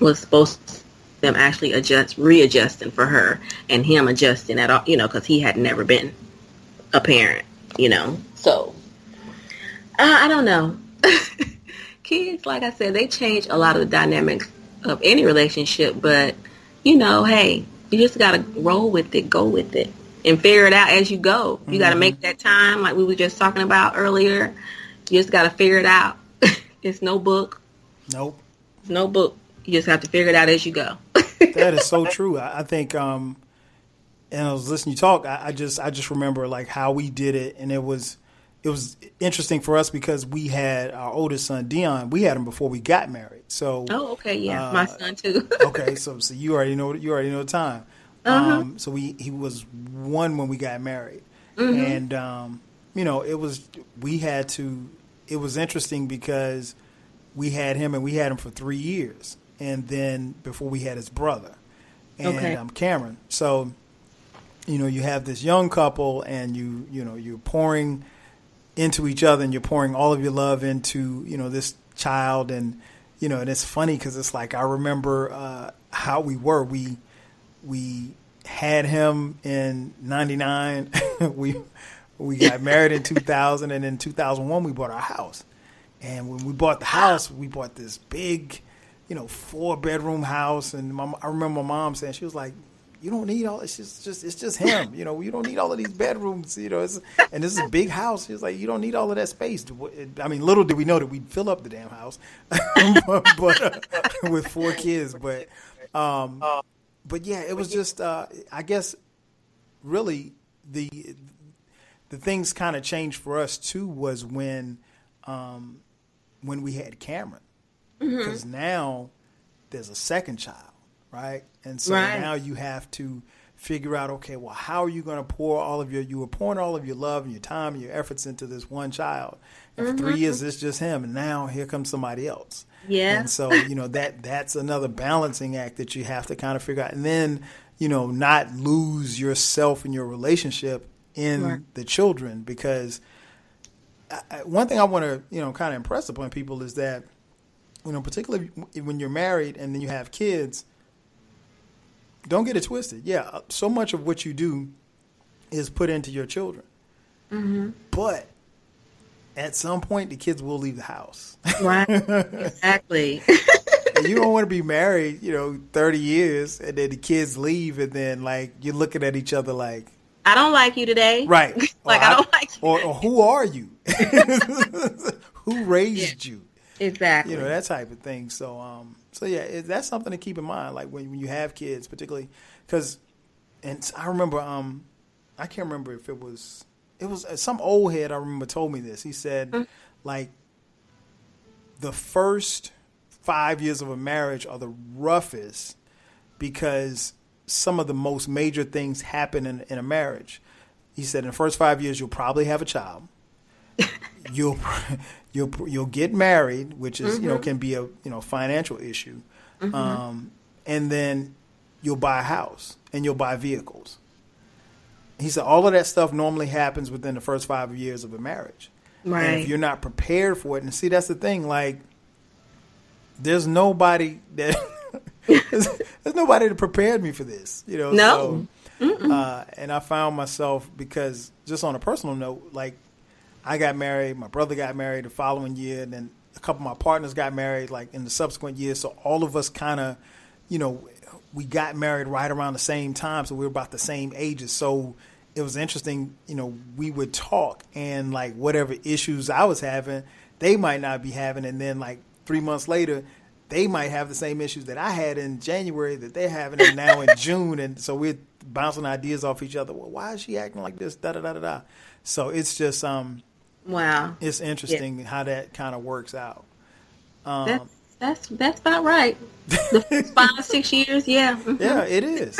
was supposed to them actually readjusting for her, and him adjusting at all, because he had never been a parent, So I don't know. Kids, like I said, they change a lot of the dynamics of any relationship, but hey, you just gotta roll with it, go with it. And figure it out as you go. You got to make that time, like we were just talking about earlier. You just got to figure it out. It's no book. Nope. It's no book. You just have to figure it out as you go. That is so true. I think, and I was listening to you talk. I just remember like how we did it, and it was interesting for us because we had our oldest son Dion. We had him before we got married. So. Oh, okay, yeah, my son too. Okay, so you already know the time. So he was 1 when we got married, and it was interesting because we had him for 3 years, and then before we had his brother, and Cameron. So you have this young couple, and you're pouring into each other, and you're pouring all of your love into this child, and and it's funny because it's like I remember how we were. We had him in 99. we got married in 2000, and in 2001 we bought our house. And when we bought the house, we bought this big, 4-bedroom house. And I remember my mom saying, she was like, "You don't need all this. It's just him. You don't need all of these bedrooms. And this is a big house." She was like, "You don't need all of that space." I mean, little did we know that we'd fill up the damn house, but with 4 kids. But yeah, it was just, I guess, really the things kind of changed for us too was when we had Cameron, because now there's a second child, right? And so now you have to figure out, okay, well, how are you going to you were pouring all of your love and your time and your efforts into this one child. And for 3 years, it's just him. And now here comes somebody else. Yeah. And so, that's another balancing act that you have to kind of figure out. And then, not lose yourself in your relationship in the children, because one thing I want to, kind of impress upon people is that, particularly when you're married and then you have kids, don't get it twisted. Yeah, so much of what you do is put into your children. Mm-hmm. But at some point, the kids will leave the house. Right. Exactly. And you don't want to be married, 30 years, and then the kids leave, and then, like, you're looking at each other like, I don't like you today. Right. Like, I don't like you. Or who are you? Who raised you? Exactly. That type of thing. So, yeah, that's something to keep in mind. Like when you have kids, particularly because, and I remember, I can't remember if it was some old head. I remember told me this. He said, like, the first 5 years of a marriage are the roughest because some of the most major things happen in a marriage. He said in the first 5 years, you'll probably have a child. You'll get married, which is can be a financial issue, and then you'll buy a house and you'll buy vehicles. He said all of that stuff normally happens within the first 5 years of a marriage. Right. And if you're not prepared for it, and see, that's the thing. Like, there's nobody that there's nobody that prepared me for this. No. So, and I found myself, because just on a personal note, like, I got married, my brother got married the following year, and then a couple of my partners got married like in the subsequent years. So all of us kind of, we got married right around the same time. So we were about the same ages. So it was interesting, we would talk, and like whatever issues I was having, they might not be having. And then like 3 months later, they might have the same issues that I had in January that they're having now in June. And so we're bouncing ideas off each other. Well, why is she acting like this? Da da da da da. So it's just wow, it's interesting how that kind of works out. That's about right. The first 5-6 years, yeah. Mm-hmm. Yeah, it is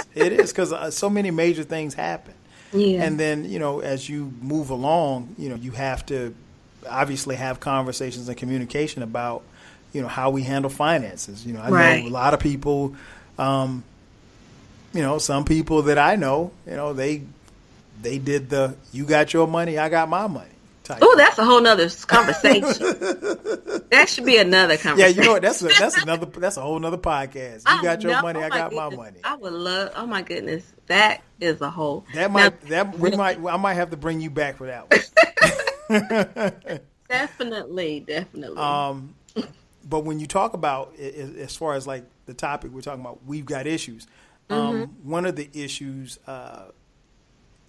because so many major things happen. Yeah, and then as you move along, you have to obviously have conversations and communication about how we handle finances. I know a lot of people. Some people that I know, they did the "you got your money, I got my money" type. Oh, that's a whole nother conversation. That should be another conversation. Yeah, that's a whole nother podcast. You got your money, I got my money. I would love. Oh my goodness, that is a whole. I might have to bring you back for that one. Definitely. But when you talk about as far as like the topic we're talking about, we've got issues. One of the issues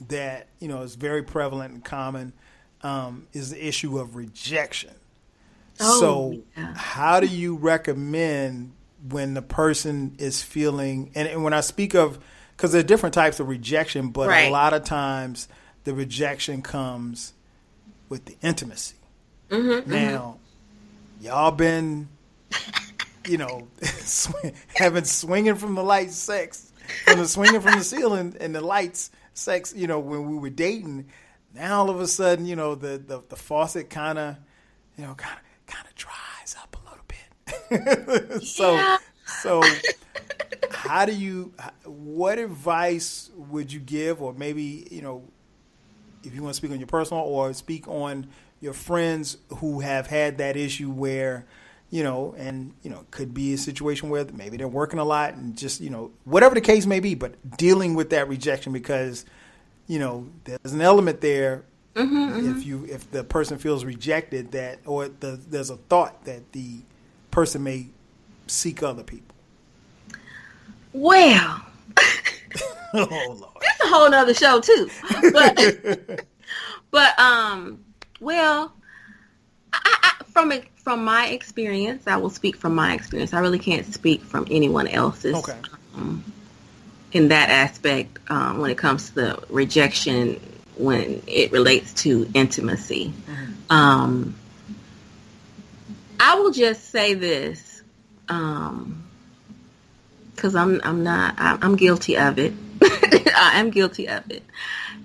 that is very prevalent and common is the issue of rejection. How do you recommend when the person is feeling, and when I speak of, because there are different types of rejection, but a lot of times the rejection comes with the intimacy. Now, y'all been, having swinging from the lights sex, swinging from the ceiling and the lights sex, when we were dating. Now all of a sudden, the faucet kind of dries up a little bit. So how do you? What advice would you give, or maybe if you want to speak on your personal or speak on your friends who have had that issue where, could be a situation where maybe they're working a lot and just, whatever the case may be, but dealing with that rejection because, there's an element there. If the person feels rejected, there's a thought that the person may seek other people. Well, oh Lord, that's a whole nother show too. But well, from my experience, I will speak from my experience. I really can't speak from anyone else's. Okay. In that aspect, when it comes to the rejection, when it relates to intimacy, I will just say this, because I'm guilty of it. I am guilty of it.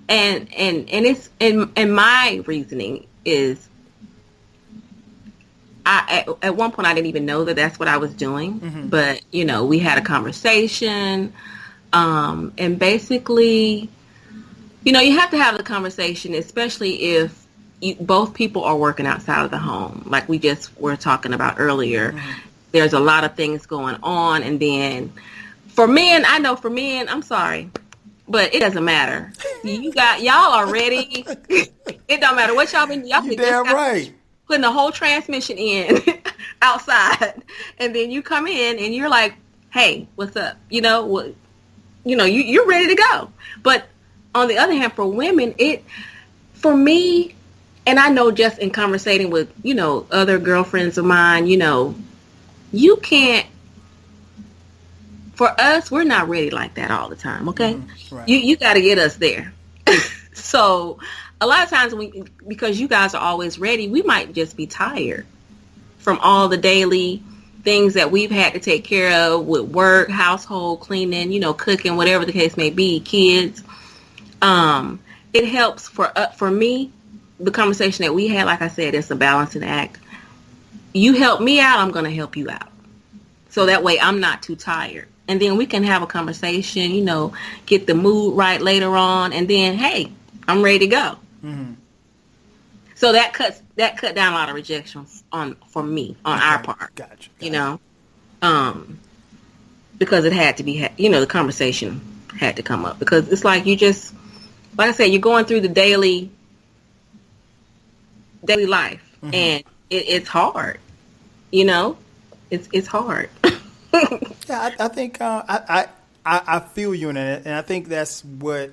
And it's and my reasoning is at one point I didn't even know that that's what I was doing, but we had a conversation, and basically, you have to have the conversation, especially if both people are working outside of the home, like we just were talking about earlier. There's a lot of things going on, and then for men, I'm sorry, but it doesn't matter. Y'all are ready. It don't matter what y'all been. Y'all You damn right. Putting the whole transmission in outside, and then you come in and you're like, "Hey, what's up?" You're ready to go. But on the other hand, for women, for me, and I know just in conversating with other girlfriends of mine, you can't. For us, we're not ready like that all the time. Okay, Right. You got to get us there. So a lot of times because you guys are always ready, we might just be tired from all the daily things that we've had to take care of with work, household, cleaning, cooking, whatever the case may be, kids. It helps for me, the conversation that we had, like I said, it's a balancing act. You help me out, I'm going to help you out. So that way I'm not too tired. And then we can have a conversation, get the mood right later on. And then, hey, I'm ready to go. So that cut down a lot of rejection for me on our part. Gotcha. Because it had to be, the conversation had to come up, because it's like you just, like I said, you're going through the daily life, and it's hard. It's hard. Yeah, I think I feel you in it, and I think that's what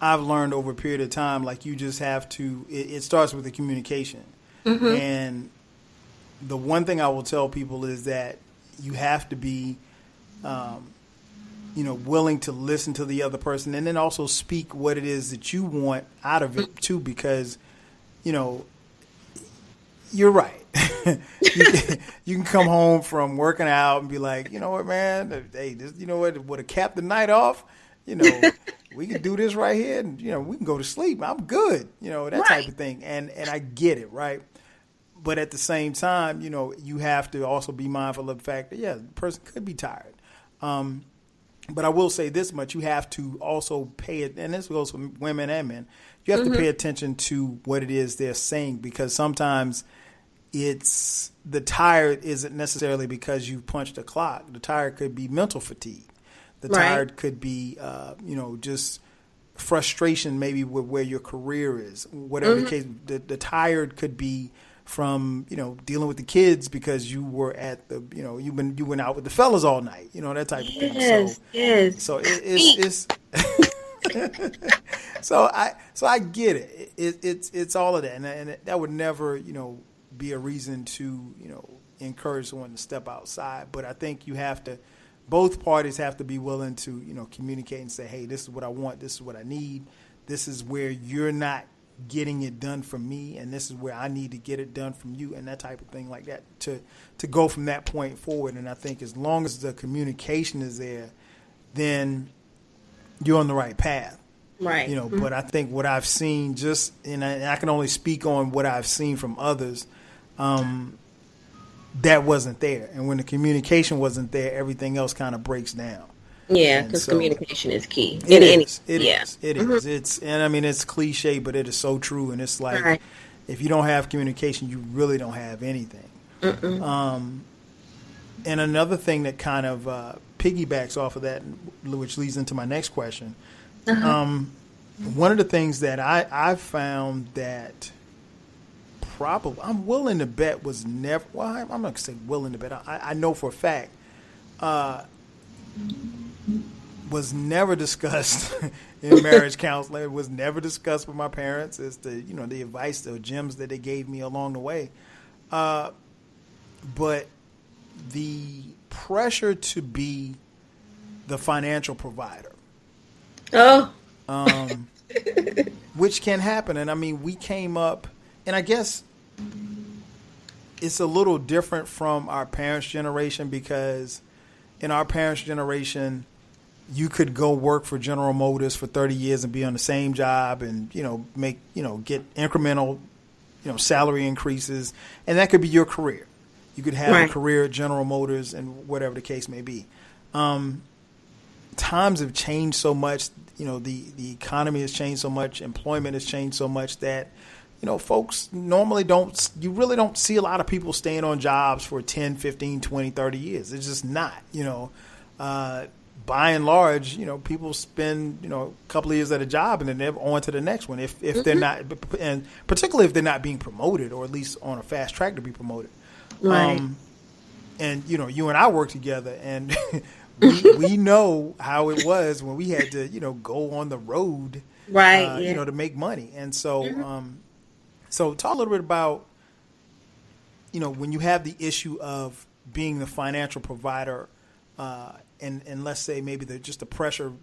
I've learned over a period of time. Like, you just have to. It starts with the communication, and the one thing I will tell people is that you have to be, willing to listen to the other person, and then also speak what it is that you want out of it too, because, you're right. You can come home from working out and be like, you know what, man? Hey, this, would have capped the night off. We can do this right here, and we can go to sleep. I'm good. That type of thing. And I get it, right? But at the same time, you have to also be mindful of the fact that the person could be tired. But I will say this much: you have to also pay it, and this goes for women and men. You have to pay attention to what it is they're saying, because sometimes it's the tired isn't necessarily because you punched a clock. The tired could be mental fatigue. The tired could be, just frustration maybe with where your career is. Whatever the case, the tired could be from, dealing with the kids because you were at the, you went out with the fellas all night, that type of thing. So it's so I get it. It's all of that, and that would never, be a reason to, encourage someone to step outside. But I think both parties have to be willing to, communicate and say, hey, this is what I want. This is what I need. This is where you're not getting it done from me, and this is where I need to get it done from you, and that type of thing like that, to go from that point forward. And I think as long as the communication is there, then you're on the right path. Right. But I think what I've seen and I can only speak on what I've seen from others, that wasn't there. And when the communication wasn't there, everything else kind of breaks down. Yeah, because communication is key. It is. It's, and I mean, it's cliche, but it is so true. And it's like, if you don't have communication, you really don't have anything. And another thing that kind of piggybacks off of that, which leads into my next question. One of the things that I've found that probably, I'm willing to bet was never, well, I'm not going to say willing to bet, I know for a fact, was never discussed in marriage counseling. It was never discussed with my parents. It's the advice, the gems that they gave me along the way. But the pressure to be the financial provider. Which can happen. And I mean, we came up, and I guess it's a little different from our parents' generation, because in our parents' generation, you could go work for General Motors for 30 years and be on the same job and, make, get incremental, salary increases. And that could be your career. You could have a career at General Motors and whatever the case may be. Times have changed so much. The economy has changed so much. Employment has changed so much that, folks normally you really don't see a lot of people staying on jobs for 10, 15, 20, 30 years. It's just not, by and large, people spend, a couple of years at a job and then they're on to the next one if they're not, and particularly if they're not being promoted or at least on a fast track to be promoted. Right. And, you and I work together and we know how it was when we had to, go on the road, to make money. And so, so talk a little bit about, when you have the issue of being the financial provider, and let's say maybe just the pressure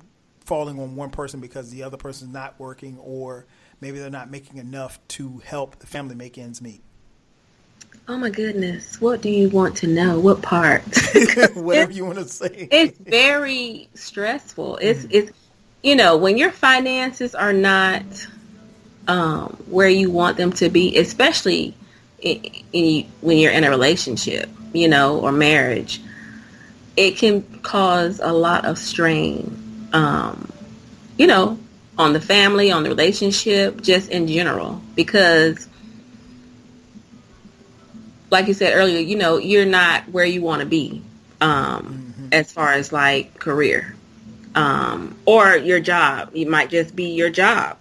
falling on one person because the other person's not working, or maybe they're not making enough to help the family make ends meet. Oh my goodness. What do you want to know? What part? Whatever you want to say. It's very stressful. It's when your finances are not where you want them to be, especially when you're in a relationship, or marriage, it can cause a lot of strain, on the family, on the relationship, just in general, because like you said earlier, you're not where you want to be, as far as like career, or your job. It might just be your job.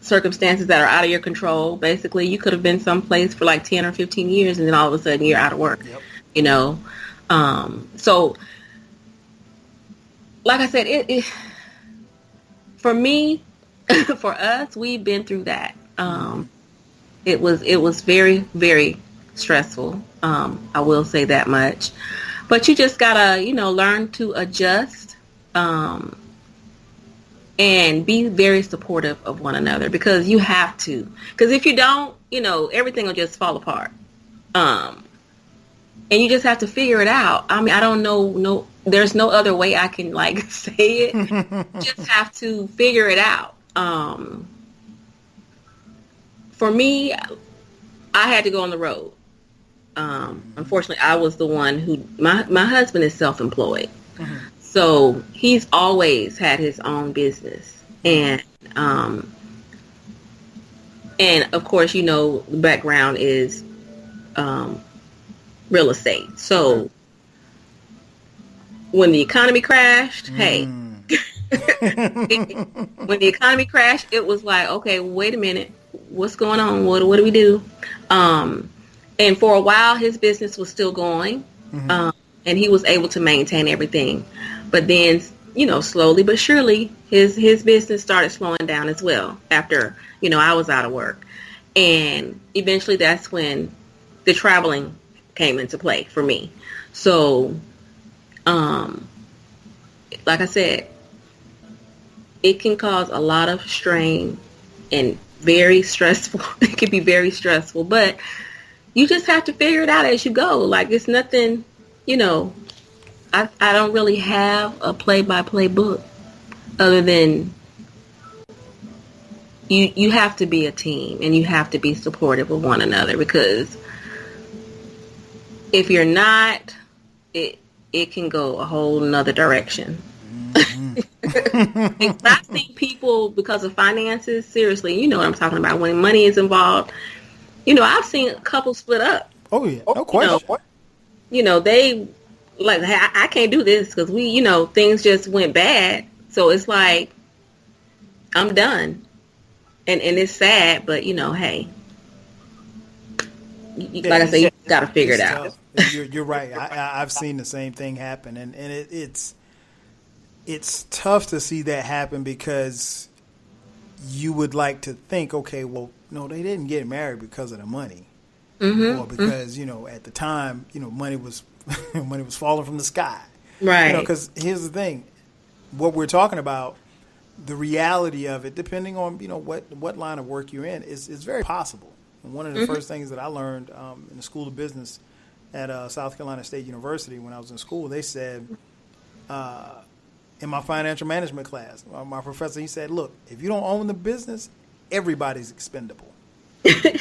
Circumstances that are out of your control. Basically, you could have been someplace for like 10 or 15 years and then all of a sudden you're out of work, So like I said, it for me, for us, we've been through that. It was very, very stressful. I will say that much, but you just gotta, learn to adjust, and be very supportive of one another, because you have to, because if you don't, everything will just fall apart. And you just have to figure it out. I mean, I don't know, there's no other way I can like say it. Just have to figure it out. For me, I had to go on the road. Unfortunately, I was the one who, my husband is self-employed. So he's always had his own business. And of course, the background is real estate. So when the economy crashed, when the economy crashed, it was like, okay, wait a minute. What's going on? What do we do? And for a while, his business was still going, and he was able to maintain everything. But then, slowly but surely, his business started slowing down as well after, I was out of work. And eventually that's when the traveling came into play for me. So, like I said, it can cause a lot of strain and very stressful. It can be very stressful, but you just have to figure it out as you go. Like, it's nothing, I don't really have a play-by-play book other than you have to be a team and you have to be supportive of one another, because if you're not, it can go a whole nother direction. I've seen people, because of finances, seriously, you know what I'm talking about, when money is involved, I've seen couples split up. Oh yeah, no question. They like, hey, I can't do this because things just went bad. So it's like, I'm done. And it's sad, but hey, like I said, you got to figure it out. You're right. I've seen the same thing happen, and it's tough to see that happen, because you would like to think, okay, well, no, they didn't get married because of the money, or because at the time, money was money was falling from the sky, right? Because here's the thing, what we're talking about, the reality of it, depending on what line of work you're in, is very possible. And one of the first things that I learned in the School of Business at South Carolina State University when I was in school, they said in my financial management class, my professor, he said, look, if you don't own the business, everybody's expendable.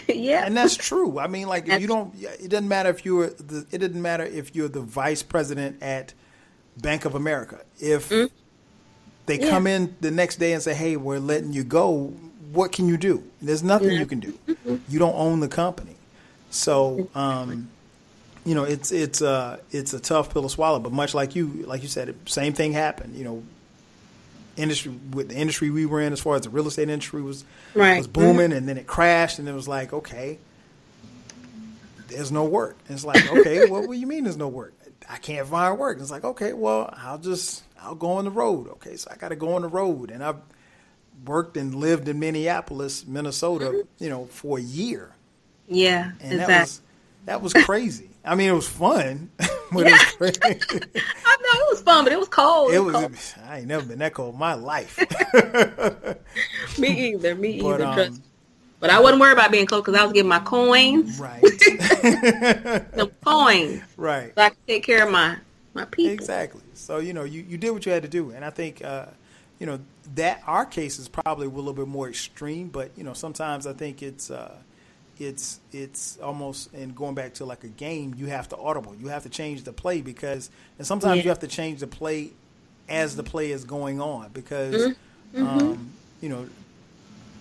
Yeah. And that's true. I mean, like, if you don't, it doesn't matter if it doesn't matter if you're the vice president at Bank of America. If they come in the next day and say, hey, we're letting you go, what can you do? There's nothing you can do. You don't own the company. So, you know, it's a tough pill to swallow. But much like you said, same thing happened. You know, the industry we were in, as far as the real estate industry was booming, and then it crashed, and it was like, okay, there's no work. And it's like, okay, what do you mean there's no work? I can't find work. And it's like, okay, well, I'll go on the road. Okay, so I got to go on the road, and I've worked and lived in Minneapolis, Minnesota, you know, for a year. Yeah, and exactly. that was crazy. I mean, it was fun, but it was crazy. I know it was fun, but it was cold. Cold. I ain't never been that cold in my life. Me either. But I wasn't worried about being cold because I was getting my coins. Right. The coins. Right. So I could take care of my people. Exactly. So, you know, you did what you had to do. And I think, you know, that our case is probably a little bit more extreme. But, you know, sometimes I think it's almost, and going back to like a game, you have to audible. You have to change the play and sometimes you have to change the play as the play is going on because, you know,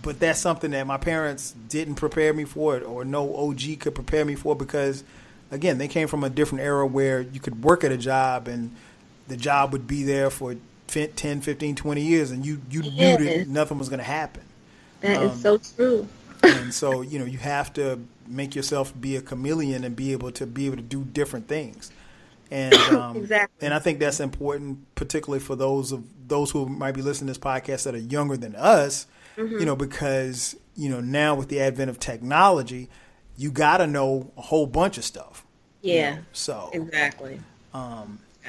but that's something that my parents didn't prepare me for, or no OG could prepare me for, because, again, they came from a different era where you could work at a job and the job would be there for 10, 15, 20 years, and you knew that nothing was going to happen. That is so true. And so, you know, you have to make yourself be a chameleon and be able to do different things. And exactly. And I think that's important, particularly for those who might be listening to this podcast that are younger than us. You know, because, you know, now with the advent of technology, you got to know a whole bunch of stuff. Yeah. You know? So exactly.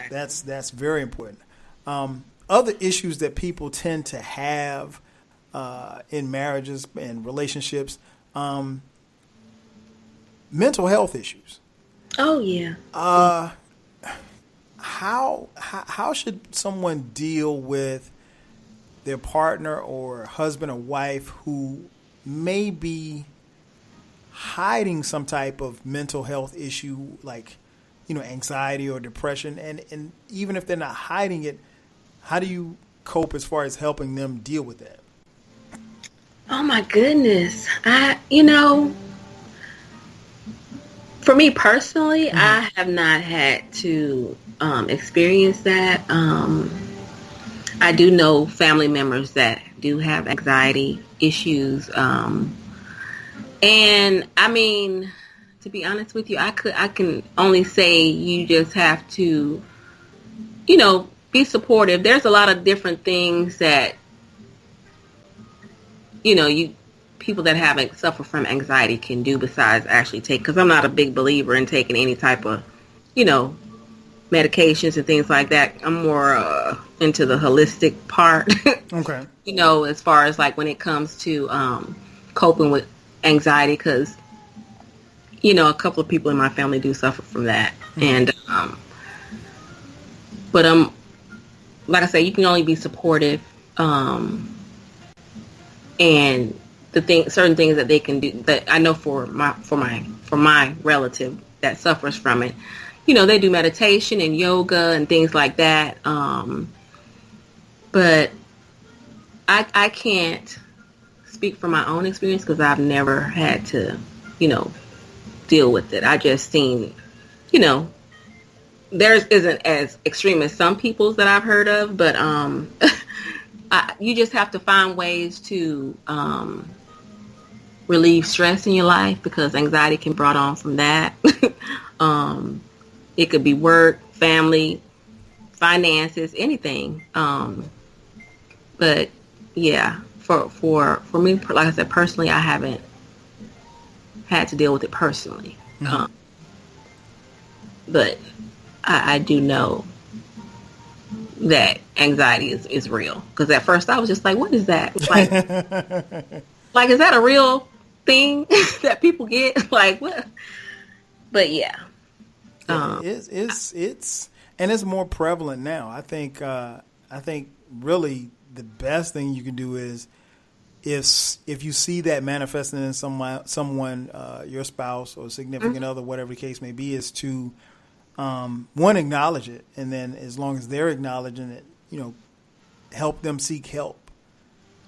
That's very important. Other issues that people tend to have in marriages and relationships, mental health issues. Oh yeah. How should someone deal with their partner or husband or wife who may be hiding some type of mental health issue, like, you know, anxiety or depression, and even if they're not hiding it, how do you cope as far as helping them deal with that? Oh my goodness. For me personally, I have not had to experience that. I do know family members that do have anxiety issues. And I mean, to be honest with you, I can only say you just have to, you know, be supportive. There's a lot of different things that, you know, people that suffer from anxiety can do besides actually take, because I'm not a big believer in taking any type of, you know, medications and things like that. I'm more into the holistic part. Okay. You know, as far as like when it comes to coping with anxiety, because, you know, a couple of people in my family do suffer from that. And but like I said, you can only be supportive, and certain things that they can do, that I know for my relative that suffers from it, you know, they do meditation and yoga and things like that. But I can't speak from my own experience because I've never had to, you know, deal with it. I just seen, you know, theirs isn't as extreme as some people's that I've heard of, but you just have to find ways to relieve stress in your life, because anxiety can be brought on from that. It could be work, family, finances, anything. But yeah, for me, like I said, personally, I haven't had to deal with it personally. But I do know that anxiety is real. Because at first I was just like, what is that? It's like, like, is that a real thing that people get? Like, what? But yeah. It's more prevalent now. I think I think really the best thing you can do is if you see that manifesting in someone, your spouse or significant other, whatever the case may be, is to one, acknowledge it, and then as long as they're acknowledging it, help them seek help.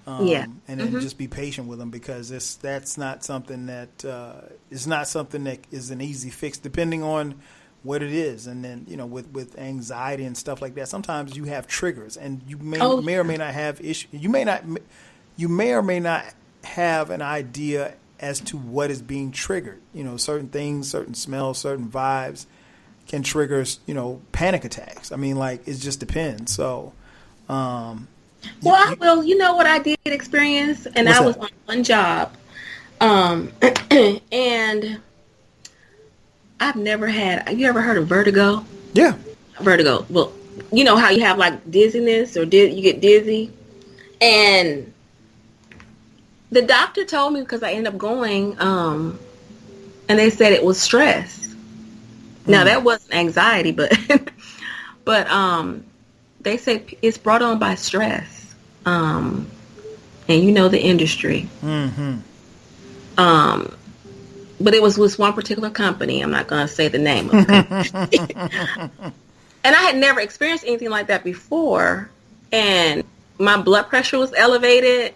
And then just be patient with them, because that's not something that is not something that is an easy fix, depending on what it is. And then with anxiety and stuff like that, sometimes you have triggers, and you may or may not have issues. You may or may not have an idea as to what is being triggered. Certain things, certain smells, certain vibes can trigger panic attacks. I mean, like, it just depends. So. Well, you know what I did experience, and I was on one job, and I've never had. Have you ever heard of vertigo? Yeah, vertigo. Well, you know how you have like dizziness, or you get dizzy, and the doctor told me, because I ended up going, and they said it was stress. Now that wasn't anxiety, but they said it's brought on by stress. And the industry. Mm-hmm. But it was with one particular company. I'm not going to say the name of it. And I had never experienced anything like that before. And my blood pressure was elevated.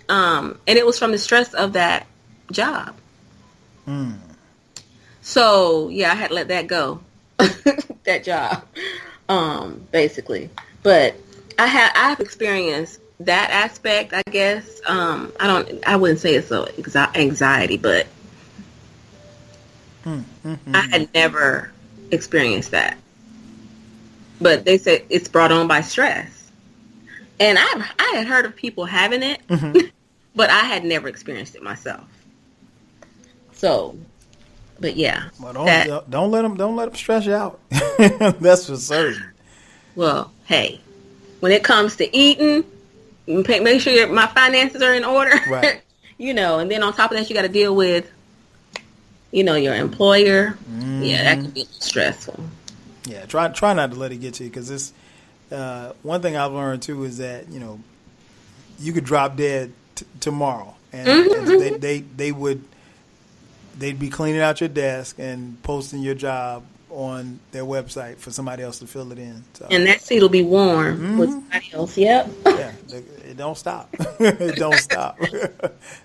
And it was from the stress of that job. Mm. So, yeah, I had to let that go. That job. Basically. But I have experienced that aspect, I guess. I wouldn't say it's anxiety, but I had never experienced that. But they said it's brought on by stress. And I had heard of people having it, but I had never experienced it myself. So, but yeah. Well, don't let them stress you out. That's for certain. Well, hey, when it comes to eating, make sure my finances are in order. Right. And then on top of that, you got to deal with, your employer. Mm-hmm. Yeah, that can be stressful. Yeah, try not to let it get to you, because this one thing I've learned too is that you could drop dead tomorrow, and they'd be cleaning out your desk and posting your job on their website for somebody else to fill it in. So. And that seat will be warm with somebody else. Yep. Yeah, it don't stop. It don't stop.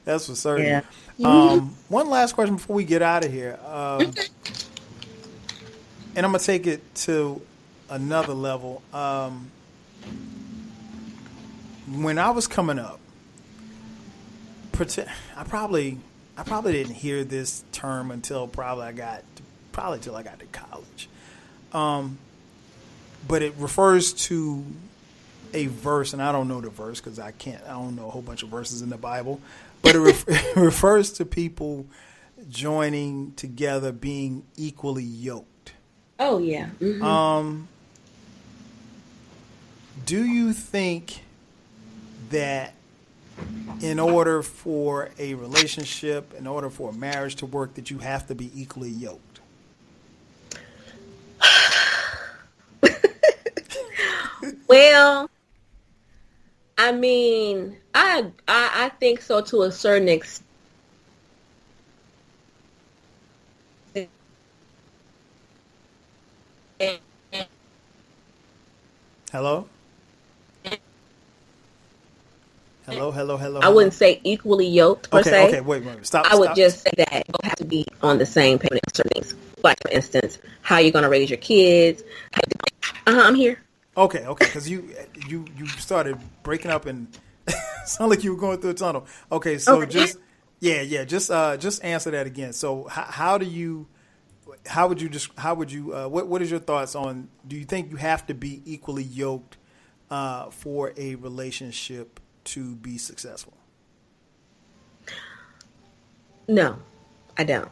That's for certain. Yeah. One last question before we get out of here. And I'm going to take it to another level. When I was coming up, I probably didn't hear this term until probably till I got to college. But it refers to a verse, and I don't know the verse because I don't know a whole bunch of verses in the Bible, but it refers to people joining together, being equally yoked. Oh, yeah. Mm-hmm. Do you think that in order for a relationship, in order for a marriage to work, that you have to be equally yoked? Well, I mean, I think so to a certain extent. Hello? Hello. I wouldn't say equally yoked per se. Okay, wait. Stop. I would just say that you have to be on the same page with certain things. Like, for instance, how you're going to raise your kids. I'm here. Okay, because you started breaking up and sound like you were going through a tunnel. Okay, so what is your thoughts on, do you think you have to be equally yoked for a relationship to be successful? No, I don't.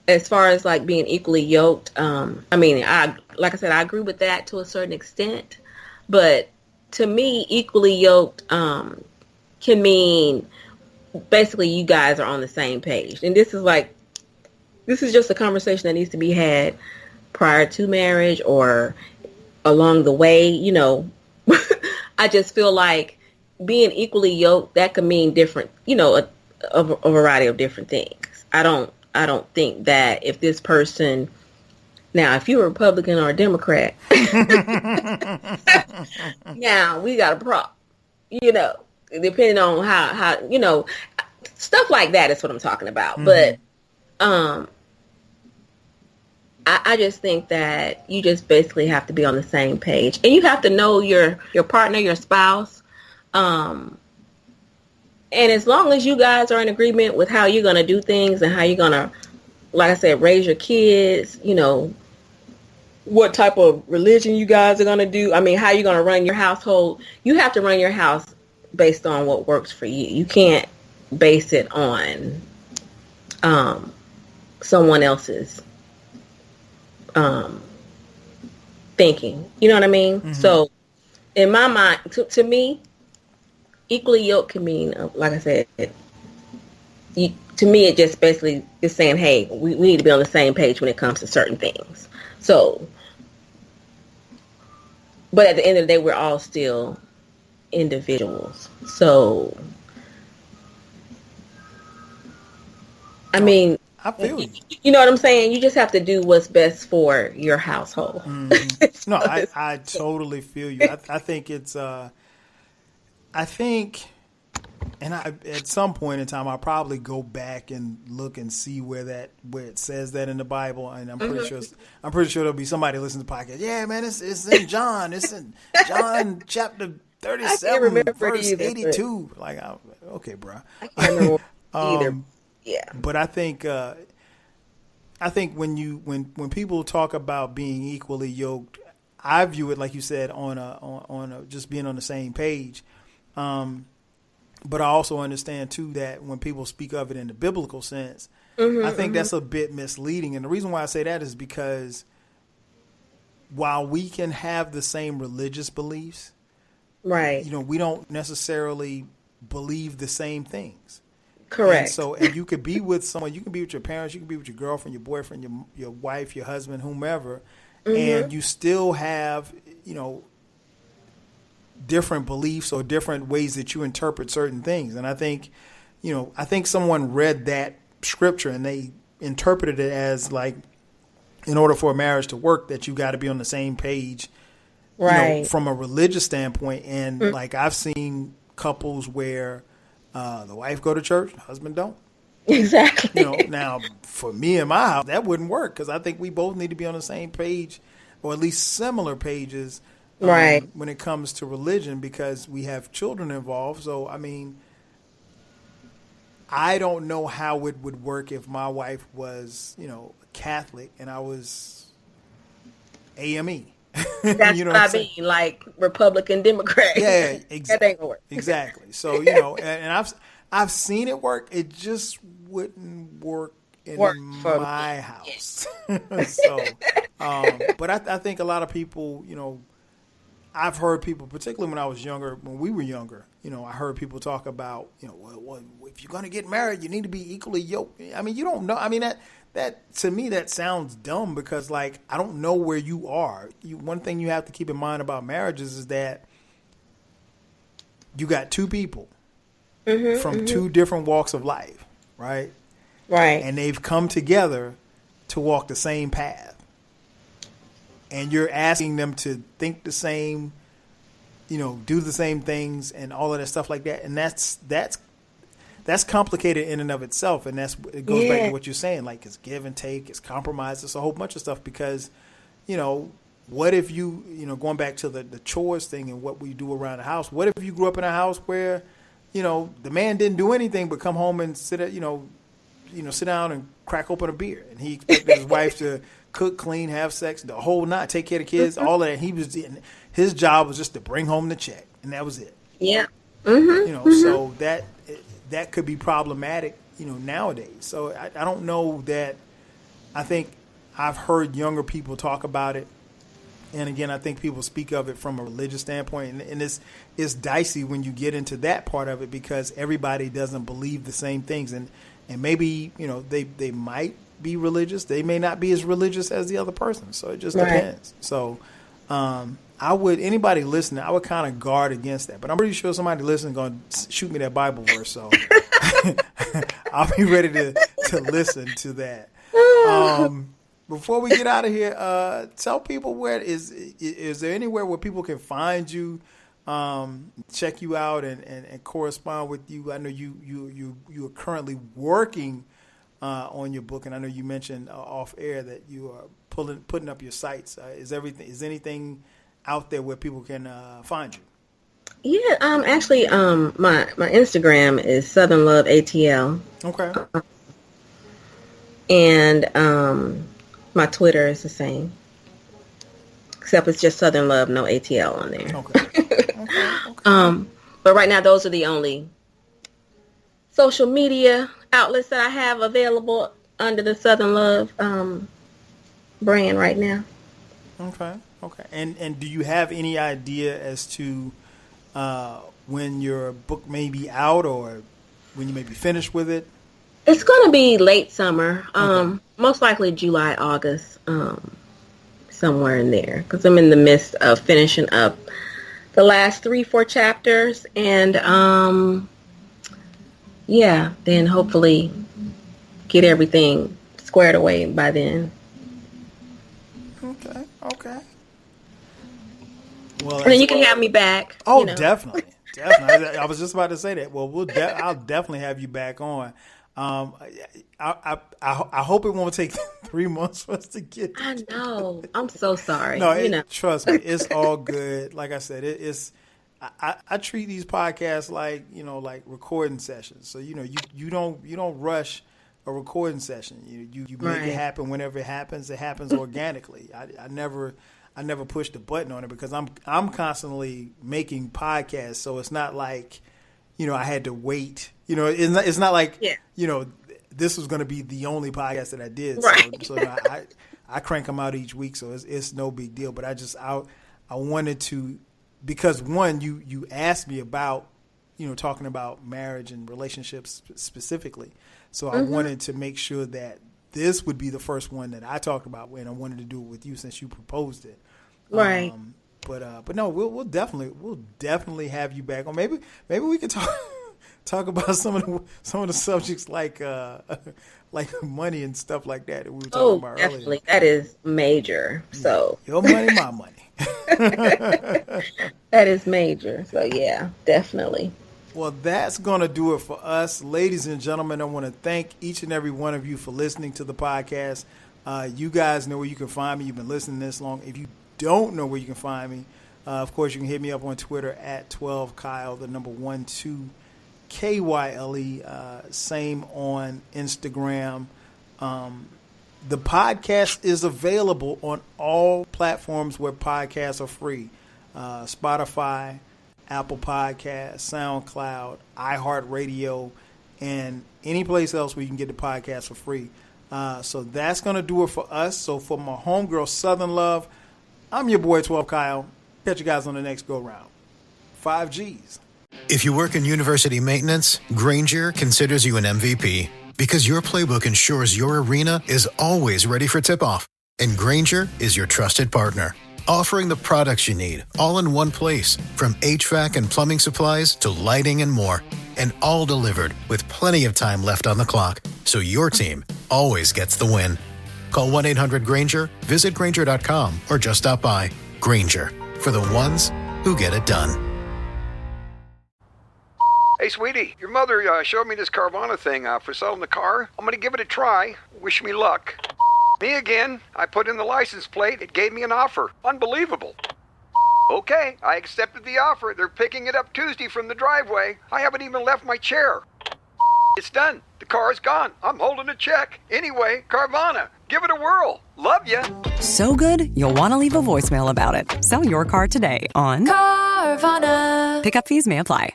As far as like being equally yoked, like I said, I agree with that to a certain extent, but to me, equally yoked can mean basically you guys are on the same page. And this is just a conversation that needs to be had prior to marriage or along the way, I just feel like being equally yoked, that could mean different, a variety of different things. I don't think that if this person, now if you're a Republican or a Democrat, now we got a problem, depending on how stuff like that is what I'm talking about. But I just think that you just basically have to be on the same page, and you have to know your partner, your spouse. And as long as you guys are in agreement with how you're going to do things and how you're going to, like I said, raise your kids, what type of religion you guys are going to do. I mean, how you're going to run your household. You have to run your house based on what works for you. You can't base it on someone else's thinking. You know what I mean? Mm-hmm. So in my mind, to me, equally yoked can mean, like I said, to me, it just basically is saying, hey, we need to be on the same page when it comes to certain things. So, but at the end of the day, we're all still individuals. So, I mean, I feel you. You know what I'm saying? You just have to do what's best for your household. Mm-hmm. No, I totally feel you. I think it's, and at some point in time, I'll probably go back and look and see where it says that in the Bible, and I'm pretty sure there'll be somebody listening to the podcast. Yeah, man, it's in John. It's in John chapter 37, verse 82. Like, okay, bro. I can't remember either. Yeah, but I think when people talk about being equally yoked, I view it like you said on a just being on the same page. But I also understand too that when people speak of it in the biblical sense, I think that's a bit misleading. And the reason why I say that is because while we can have the same religious beliefs, right? We don't necessarily believe the same things. Correct. And you could be with someone, you can be with your parents, you can be with your girlfriend, your boyfriend, your wife, your husband, whomever, and you still have, different beliefs or different ways that you interpret certain things. And I think someone read that scripture and they interpreted it as like, in order for a marriage to work, that you got to be on the same page, right? From a religious standpoint. And like I've seen couples where the wife go to church, the husband don't. Exactly. Now for me in my house, that wouldn't work because I think we both need to be on the same page or at least similar pages. Right. When it comes to religion, because we have children involved. So, I mean, I don't know how it would work if my wife was, Catholic and I was AME. That's what I mean, like Republican, Democrat. Yeah, exactly. That ain't gonna work. Exactly. So, and I've seen it work. It just wouldn't work in my house. So, but I think a lot of people, I've heard people, particularly when we were younger, I heard people talk about, well, if you're going to get married, you need to be equally yoked. I mean, you don't know. I mean, that to me, that sounds dumb because, like, I don't know where you are. One thing you have to keep in mind about marriages is that you got two people from two different walks of life, right? Right. And they've come together to walk the same path. And you're asking them to think the same, do the same things and all of that stuff like that. And that's complicated in and of itself. And it goes back to what you're saying. Like, it's give and take, it's compromise, it's a whole bunch of stuff because, what if you, going back to the chores thing and what we do around the house, what if you grew up in a house where, the man didn't do anything but come home and sit down and crack open a beer. And he expected his wife to cook, clean, have sex, the whole night, take care of the kids, all of that. His job was just to bring home the check, and that was it. Yeah. So that could be problematic, nowadays. So I don't know that. I think I've heard younger people talk about it, and again, I think people speak of it from a religious standpoint, and it's dicey when you get into that part of it because everybody doesn't believe the same things, and maybe they might be religious. They may not be as religious as the other person. So it just depends. So, anybody listening, I would kind of guard against that. But I'm pretty sure somebody listening is going to shoot me that Bible verse, so I'll be ready to listen to that. Before we get out of here, tell people where is there anywhere where people can find you, check you out, and correspond with you? I know you are currently working on your book, and I know you mentioned off air that you are putting up your sites. Is anything out there where people can find you? Yeah, actually, my Instagram is Southern Love ATL. Okay. And my Twitter is the same, except it's just Southern Love, no ATL on there. Okay. But right now, those are the only social media outlets that I have available under the Southern Love brand right now. Okay. And do you have any idea as to when your book may be out or when you may be finished with it? It's going to be late summer, most likely July, August, somewhere in there, because I'm in the midst of finishing up the last 3-4 chapters, and then hopefully get everything squared away by then. Okay. Well, and then you can have me back. Oh, definitely. I was just about to say that. Well, I'll definitely have you back on. I hope it won't take 3 months for us to get. I know. I'm so sorry. No, trust me, it's all good. Like I said, I treat these podcasts like recording sessions. So you don't rush a recording session. You make it happen whenever it happens. It happens organically. I never push the button on it because I'm constantly making podcasts. So it's not like I had to wait. It's not like this was going to be the only podcast that I did. Right. So I crank them out each week, so it's no big deal. But I wanted to, because one, you asked me about talking about marriage and relationships specifically. So I wanted to make sure that this would be the first one that I talked about, and I wanted to do it with you since you proposed it. Right. But no, we'll definitely have you back on. Maybe we could talk about some of the subjects like money and stuff like that we were talking about definitely. earlier. That is major. So your money, my money. That is major. So yeah, definitely. Well, that's going to do it for us. Ladies and gentlemen, I want to thank each and every one of you for listening to the podcast. You guys know where you can find me. You've been listening this long. If you don't know where you can find me, of course, you can hit me up on Twitter at 12Kyle, the number 12 KYLE. Same on Instagram. The podcast is available on all platforms where podcasts are free. Spotify, Apple Podcasts, SoundCloud, iHeartRadio, and any place else where you can get the podcast for free. So that's going to do it for us. So for my homegirl Southern Love, I'm your boy 12 Kyle. Catch you guys on the next go-round. 5 Gs. If you work in university maintenance, Granger considers you an MVP because your playbook ensures your arena is always ready for tip-off. And Granger is your trusted partner, offering the products you need all in one place, from HVAC and plumbing supplies to lighting and more. And all delivered with plenty of time left on the clock, so your team always gets the win. Call 1-800-GRANGER, visit Granger.com, or just stop by. Granger, for the ones who get it done. Hey, sweetie, your mother showed me this Carvana thing for selling the car. I'm going to give it a try. Wish me luck. Me again. I put in the license plate. It gave me an offer. Unbelievable. Okay, I accepted the offer. They're picking it up Tuesday from the driveway. I haven't even left my chair. It's done. The car's gone. I'm holding a check. Anyway, Carvana, give it a whirl. Love ya. So good, you'll want to leave a voicemail about it. Sell your car today on Carvana. Pickup fees may apply.